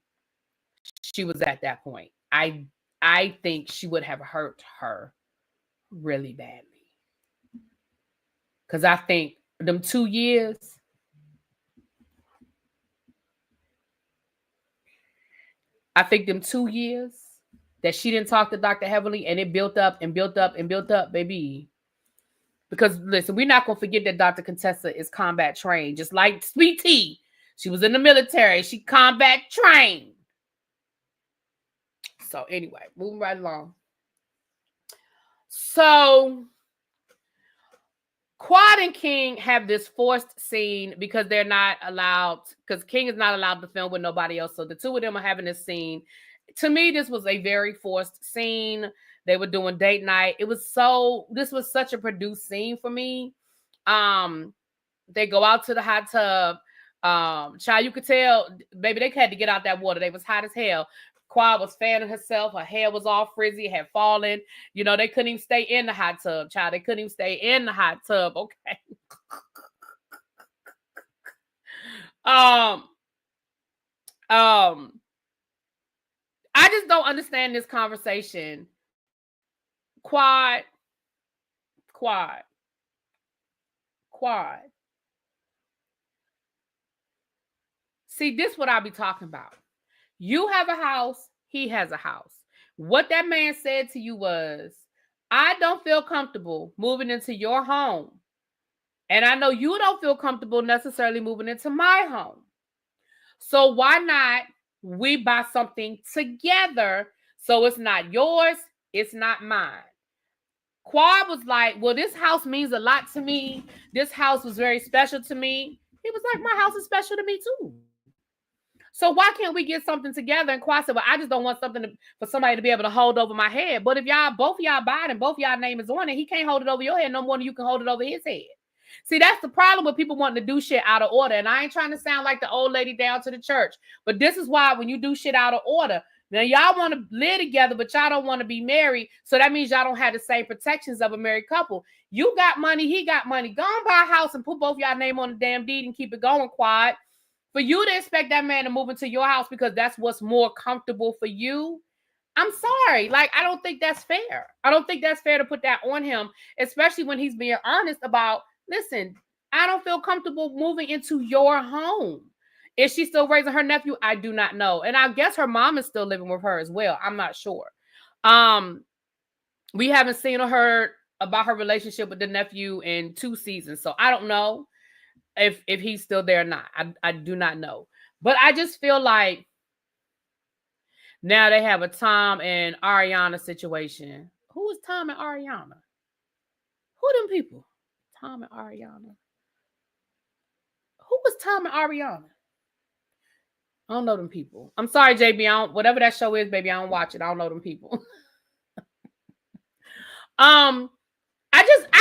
she was at that point. I think she would have hurt her really badly. Because I think them 2 years, that she didn't talk to Dr. Heavenly, and it built up and built up and built up, baby. Because listen, we're not going to forget that Dr. Contessa is combat trained, just like Sweet Tea. She was in the military. She combat trained. So anyway, moving right along. So Quad and King have this forced scene because they're not allowed, because King is not allowed to film with nobody else. So the two of them are having this scene. To me, this was a very forced scene. They were doing date night. This was such a produced scene for me. They go out to the hot tub. Child, you could tell, baby, they had to get out that water. They was hot as hell. Quad was fanning herself. Her hair was all frizzy, had fallen. You know, they couldn't even stay in the hot tub, child. They couldn't even stay in the hot tub. Okay. I just don't understand this conversation. Quad. See, this is what I'll be talking about. You have a house, he has a house. What that man said to you was, I don't feel comfortable moving into your home. And I know you don't feel comfortable necessarily moving into my home. So why not we buy something together so it's not yours, it's not mine? Quad was like, well, this house means a lot to me. This house was very special to me. He was like, my house is special to me too. So why can't we get something together? And Quad said, well, I just don't want something for somebody to be able to hold over my head. But if both of y'all buy it and both of y'all name is on it, he can't hold it over your head no more than you can hold it over his head. See, that's the problem with people wanting to do shit out of order. And I ain't trying to sound like the old lady down to the church. But this is why when you do shit out of order, now y'all want to live together, but y'all don't want to be married. So that means y'all don't have the same protections of a married couple. You got money, he got money. Go and buy a house and put both y'all name on the damn deed and keep it going, Quad. For you to expect that man to move into your house because that's what's more comfortable for you, I'm sorry. Like, I don't think that's fair. I don't think that's fair to put that on him, especially when he's being honest about, listen, I don't feel comfortable moving into your home. Is she still raising her nephew? I do not know. And I guess her mom is still living with her as well. I'm not sure. We haven't seen or heard about her relationship with the nephew in 2 seasons. So I don't know if he's still there or not. I do not know. But I just feel like now they have a Tom and Ariana situation. Who is Tom and Ariana? Who them people? Tom and Ariana. Who was Tom and Ariana? I don't know them people. I'm sorry, JB. Whatever that show is, baby, I don't watch it. I don't know them people. I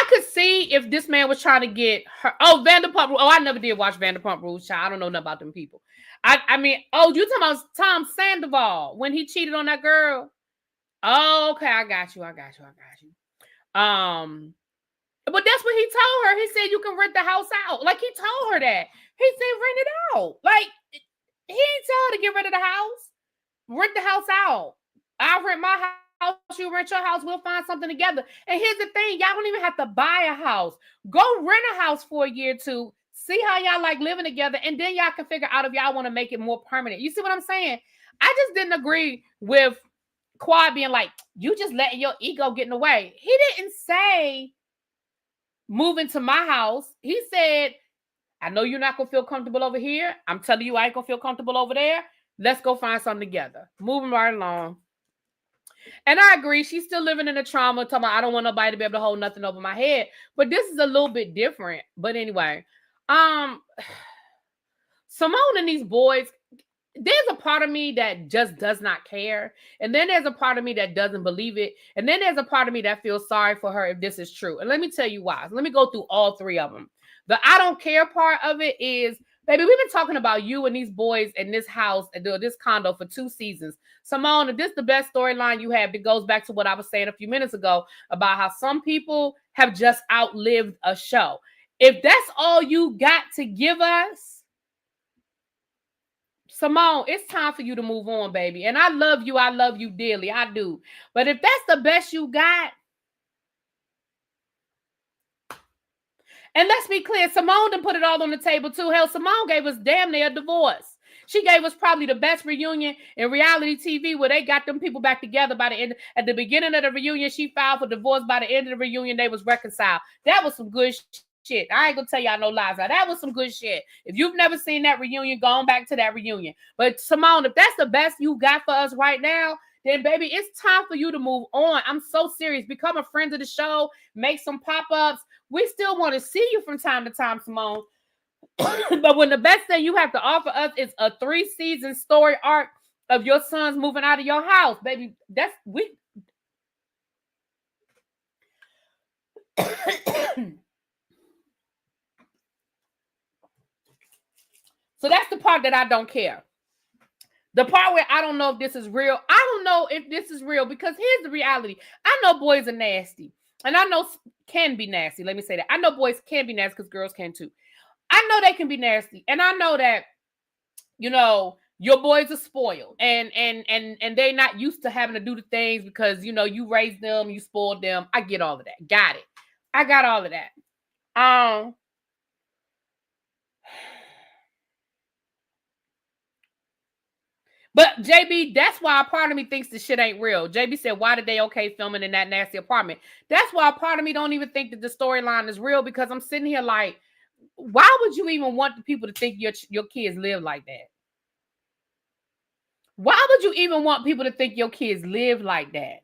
could see if this man was trying to get her. Oh, Vanderpump Rules. Oh, I never did watch Vanderpump Rules, child. I don't know nothing about them people. I mean, oh, you talking about Tom Sandoval when he cheated on that girl? Oh, okay, I got you. But that's what he told her. He said you can rent the house out. Like, he told her that. He said rent it out. Like, he didn't tell her to get rid of the house. Rent the house out. I'll rent my house. You rent your house. We'll find something together. And here's the thing. Y'all don't even have to buy a house. Go rent a house for a year or two. See how y'all like living together. And then y'all can figure out if y'all want to make it more permanent. You see what I'm saying? I just didn't agree with Quad being like, you just letting your ego get in the way. He didn't say move into my house. He said, I know you're not going to feel comfortable over here. I'm telling you, I ain't going to feel comfortable over there. Let's go find something together. Moving right along. And I agree. She's still living in the trauma. Talking about, I don't want nobody to be able to hold nothing over my head. But this is a little bit different. But anyway, Simone and these boys, there's a part of me that just does not care. And then there's a part of me that doesn't believe it. And then there's a part of me that feels sorry for her if this is true. And let me tell you why. Let me go through all 3 of them. The I don't care part of it is, baby, we've been talking about you and these boys in this house and this condo for 2 seasons. Simone, if this is the best storyline you have, it goes back to what I was saying a few minutes ago about how some people have just outlived a show. If that's all you got to give us, Simone, it's time for you to move on, baby. And I love you dearly. I do. But if that's the best you got, and let's be clear, Simone done put it all on the table too. Hell, Simone gave us damn near a divorce. She gave us probably the best reunion in reality TV where they got them people back together by the end. At the beginning of the reunion, she filed for divorce. By the end of the reunion, they was reconciled. That was some good shit. I ain't gonna tell y'all no lies. Now, that was some good shit. If you've never seen that reunion, go on back to that reunion. But Simone, if that's the best you got for us right now, then baby, it's time for you to move on. I'm so serious. Become a friend of the show. Make some pop-ups. We still want to see you from time to time, Simone. But when the best thing you have to offer us is a 3-season story arc of your sons moving out of your house, baby, that's we. that I don't care. The part where I don't know if this is real, I don't know if this is real because here's the reality. I know boys are nasty. And I know can be nasty. Let me say that. I know boys can be nasty because girls can too. I know they can be nasty. And I know that, you know, your boys are spoiled. And they're not used to having to do the things because, you know, you raised them, you spoiled them. I get all of that. Got it. I got all of that. But JB, that's why a part of me thinks the shit ain't real. JB said, why did they okay filming in that nasty apartment? That's why a part of me don't even think that the storyline is real because I'm sitting here like, why would you even want the people to think your kids live like that? Why would you even want people to think your kids live like that?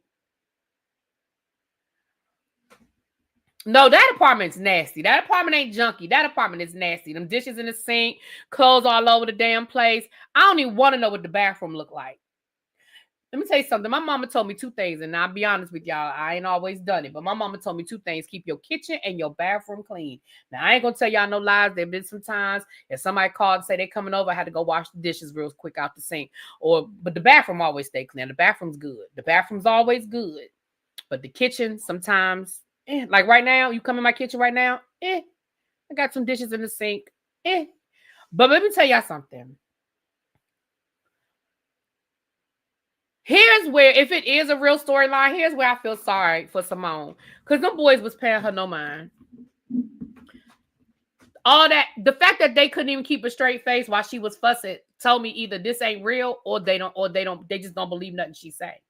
No, that apartment's nasty. That apartment ain't junky. That apartment is nasty. Them dishes in the sink, clothes all over the damn place. I don't even want to know what the bathroom look like. Let me tell you something. My mama told me two things, and I'll be honest with y'all, I ain't always done it, but my mama told me two things. Keep your kitchen and your bathroom clean. Now, I ain't going to tell y'all no lies. There been some times if somebody called and say they coming over, I had to go wash the dishes real quick out the sink. But the bathroom always stay clean. The bathroom's good. The bathroom's always good. But the kitchen, sometimes, like right now, you come in my kitchen right now, I got some dishes in the sink, But let me tell y'all something. Here's where, if it is a real storyline, here's where I feel sorry for Simone. Because them boys was paying her no mind. All that, the fact that they couldn't even keep a straight face while she was fussing told me either this ain't real or they just don't believe nothing she say.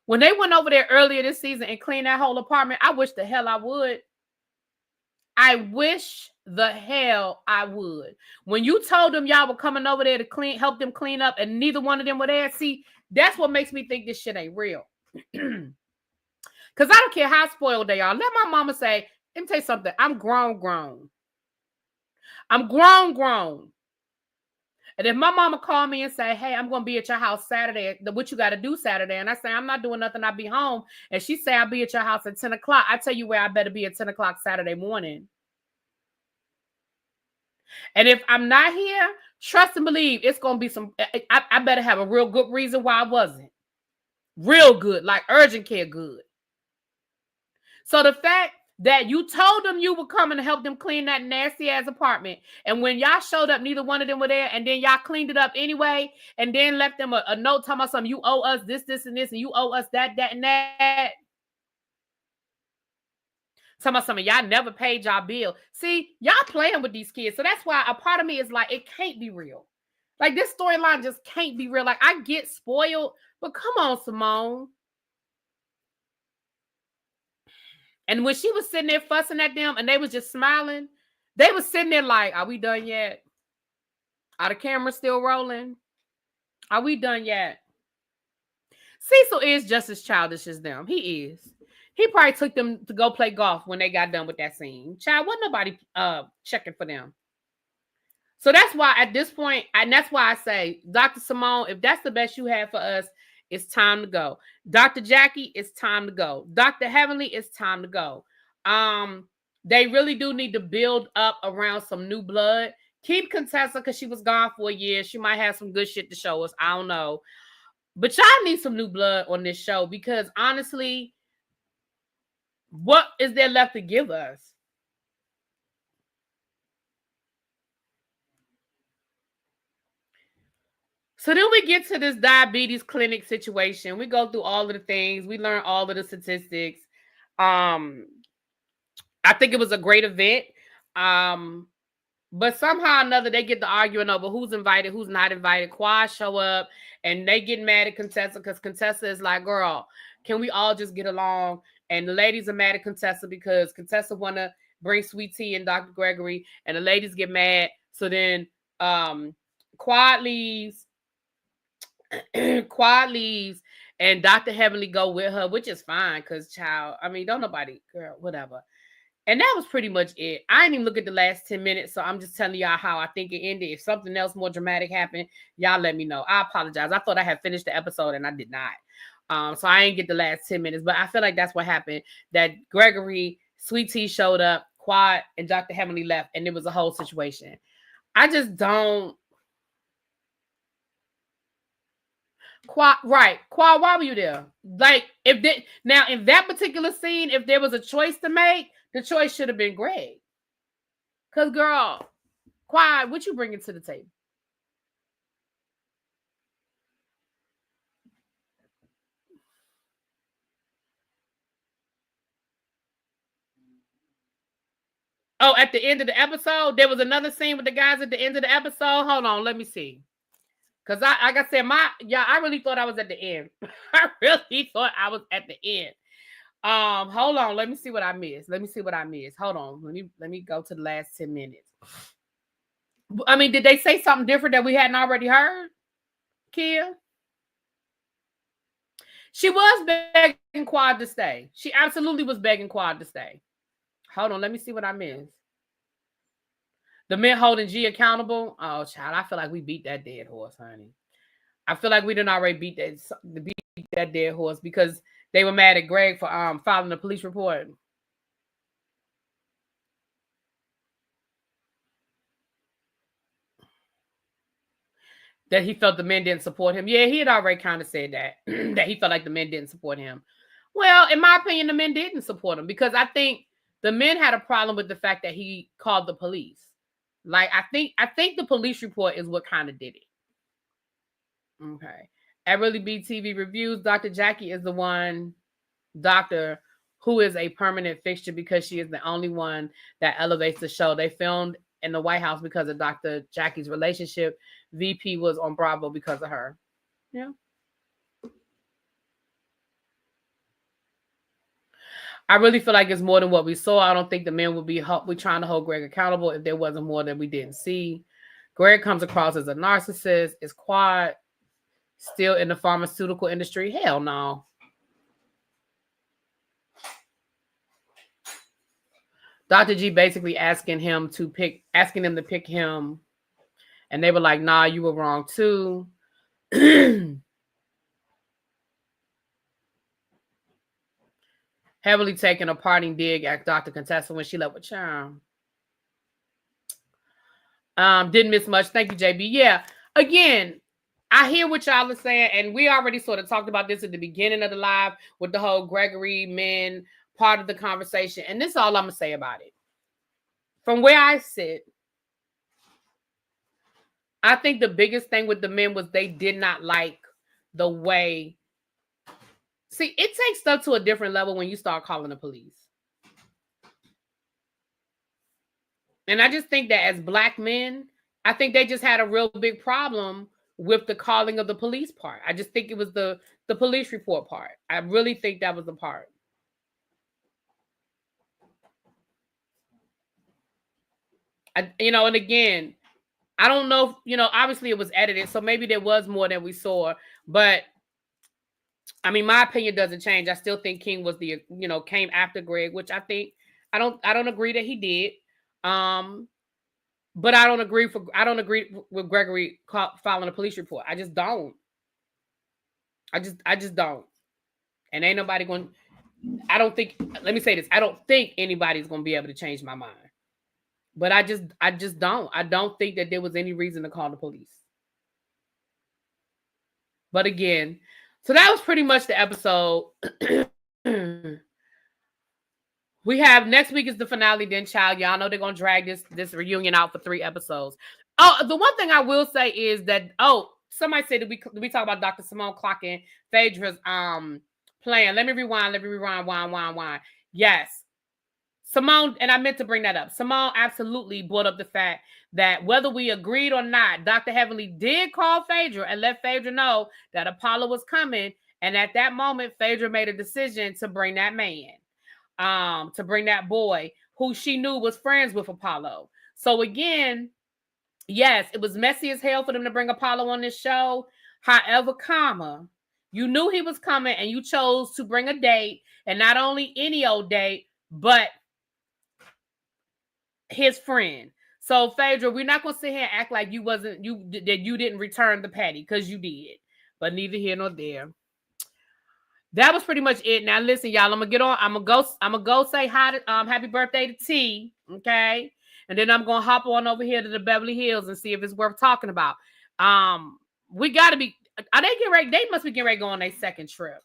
When they went over there earlier this season and cleaned that whole apartment, I wish the hell I would. I wish the hell I would. When you told them y'all were coming over there to help them clean up, and neither one of them were there, see, that's what makes me think this shit ain't real. Because I don't care how spoiled they are. Let my mama say, let me tell you something. I'm grown. I'm grown. And if my mama call me and say, hey, I'm going to be at your house Saturday, what you got to do Saturday? And I say, I'm not doing nothing. I'll be home. And she say, I'll be at your house at 10 o'clock. I tell you where I better be at 10 o'clock Saturday morning. And if I'm not here, trust and believe it's going to be some, I better have a real good reason why I wasn't. Real good, like urgent care good. So the fact that you told them you were coming to help them clean that nasty ass apartment, and when y'all showed up, neither one of them were there, and then y'all cleaned it up anyway, and then left them a note talking about something, you owe us this, and this, and you owe us that, and that. Talking about something, y'all never paid y'all bill. See, y'all playing with these kids. So that's why a part of me is like, it can't be real. Like, this storyline just can't be real. Like, I get spoiled, but come on, Simone. And when she was sitting there fussing at them and they was just smiling, they was sitting there like, are we done yet? Are the cameras still rolling? Are we done yet? Cecil is just as childish as them. He is. He probably took them to go play golf when they got done with that scene. Child, wasn't nobody checking for them. So that's why at this point, and that's why I say, Dr. Simone, if that's the best you have for us, it's time to go. Dr. Jackie, it's time to go. Dr. Heavenly, it's time to go. They really do need to build up around some new blood. Keep Contessa because she was gone for a year. She might have some good shit to show us. I don't know. But y'all need some new blood on this show because honestly, what is there left to give us? So then we get to this diabetes clinic situation. We go through all of the things. We learn all of the statistics. I think it was a great event. But somehow or another, they get to arguing over who's invited, who's not invited. Quad show up, and they get mad at Contessa because Contessa is like, girl, can we all just get along? And the ladies are mad at Contessa because Contessa want to bring Sweet Tea and Dr. Gregory, and the ladies get mad. So then Quad leaves. Quad leaves and Dr. Heavenly go with her, which is fine because child, I mean, don't nobody, girl, whatever. And that was pretty much it. I didn't even look at the last 10 minutes, so I'm just telling y'all how I think it ended. If something else more dramatic happened, y'all let me know. I apologize. I thought I had finished the episode and I did not. So I didn't get the last 10 minutes, but I feel like that's what happened. That Gregory, Sweet Tea showed up, Quad, and Dr. Heavenly left, and it was a whole situation. I just don't. Right. Quad, why were you there? Like, now in that particular scene, if there was a choice to make, the choice should have been Greg. Because, girl, Quad, what you bringing to the table? Oh, at the end of the episode, there was another scene with the guys at the end of the episode. Hold on, let me see. Because like I said, I really thought I was at the end. I really thought I was at the end. Hold on, let me see what I missed. Hold on, let me go to the last 10 minutes. I mean, did they say something different that we hadn't already heard, Kia? She was begging Quad to stay. She absolutely was begging Quad to stay. Hold on, let me see what I missed. The men holding G accountable. Oh, child, I feel like we beat that dead horse, honey. I feel like we didn't already beat that dead horse because they were mad at Greg for filing a police report. That he felt the men didn't support him. Yeah, he had already kind of said that. That he felt like the men didn't support him. Well, in my opinion, the men didn't support him because I think the men had a problem with the fact that he called the police. Like, I think the police report is what kind of did it. Okay. At ReallyBTV Reviews, Dr. Jackie is the one doctor who is a permanent fixture because she is the only one that elevates the show. They filmed in the White House because of Dr. Jackie's relationship. VP was on Bravo because of her. Yeah. I really feel like it's more than what we saw. I don't think the men would be trying to hold Greg accountable if there wasn't more that we didn't see. Greg comes across as a narcissist. Is Quad still in the pharmaceutical industry? Hell no. Dr. G basically asking them to pick him. And they were like, nah, you were wrong too. Heavily taking a parting dig at Dr. Contessa when she left with Charm. Didn't miss much. Thank you, JB. Yeah. Again, I hear what y'all are saying, and we already sort of talked about this at the beginning of the live with the whole Gregory men part of the conversation. And this is all I'm going to say about it. From where I sit, I think the biggest thing with the men was they did not like the way. See, it takes stuff to a different level when you start calling the police. And I just think that as Black men, I think they just had a real big problem with the calling of the police part. I just think it was the police report part. I really think that was the part. And again, I don't know if, obviously it was edited, so maybe there was more than we saw. But I mean, my opinion doesn't change. I still think King was came after Greg, which I think I don't agree that he did. But I don't agree with Gregory filing a police report. I just don't. I just don't. And ain't nobody going. I don't think. Let me say this. I don't think anybody's going to be able to change my mind. But I just don't. I don't think that there was any reason to call the police. But again, so that was pretty much the episode. We have next week is the finale. Then, child, y'all know they're gonna drag this reunion out for 3 episodes. Oh, the one thing I will say is that somebody said did we talk about Dr. Simone clocking Fedra's plan? Let me rewind. Wind. Yes, Simone, and I meant to bring that up. Simone absolutely brought up the fact that whether we agreed or not, Dr. Heavenly did call Fedra and let Fedra know that Apollo was coming. And at that moment, Fedra made a decision to bring that man, to bring that boy who she knew was friends with Apollo. So again, yes, it was messy as hell for them to bring Apollo on this show. However, you knew he was coming and you chose to bring a date, and not only any old date, but his friend. So Fedra, we're not gonna sit here and act like that you didn't return the patty, because you did. But neither here nor there. That was pretty much it. Now listen, y'all, I'm gonna go say hi to, happy birthday to T, okay? And then I'm gonna hop on over here to the Beverly Hills and see if it's worth talking about. We gotta be Are they getting ready? They must be getting ready to go on their second trip.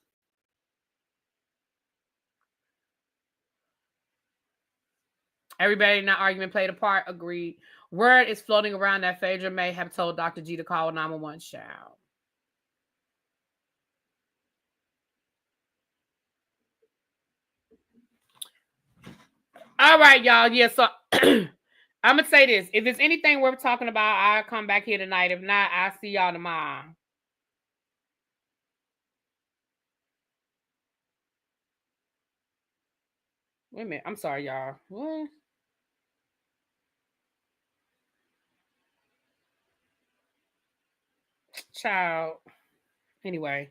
Everybody in that argument played a part. Agreed. Word is floating around that Fedra may have told Dr. G to call 911. Child. All right, y'all. Yeah, so I'm going to say this. If there's anything worth talking about, I'll come back here tonight. If not, I'll see y'all tomorrow. Wait a minute. I'm sorry, y'all. What? Child. Anyway,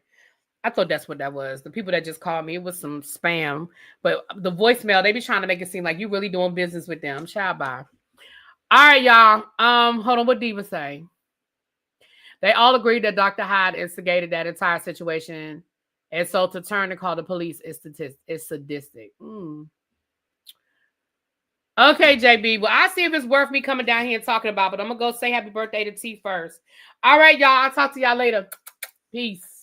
I thought that's what that was. The people that just called me, it was some spam. But the voicemail, they be trying to make it seem like you really doing business with them. Child, bye. All right, y'all. Hold on. What Diva say? They all agreed that Dr. Hyde instigated that entire situation. And so to turn and call the police is sadistic. Okay, JB. Well, I'll see if it's worth me coming down here and talking about, but I'm going to go say happy birthday to T first. All right, y'all. I'll talk to y'all later. Peace.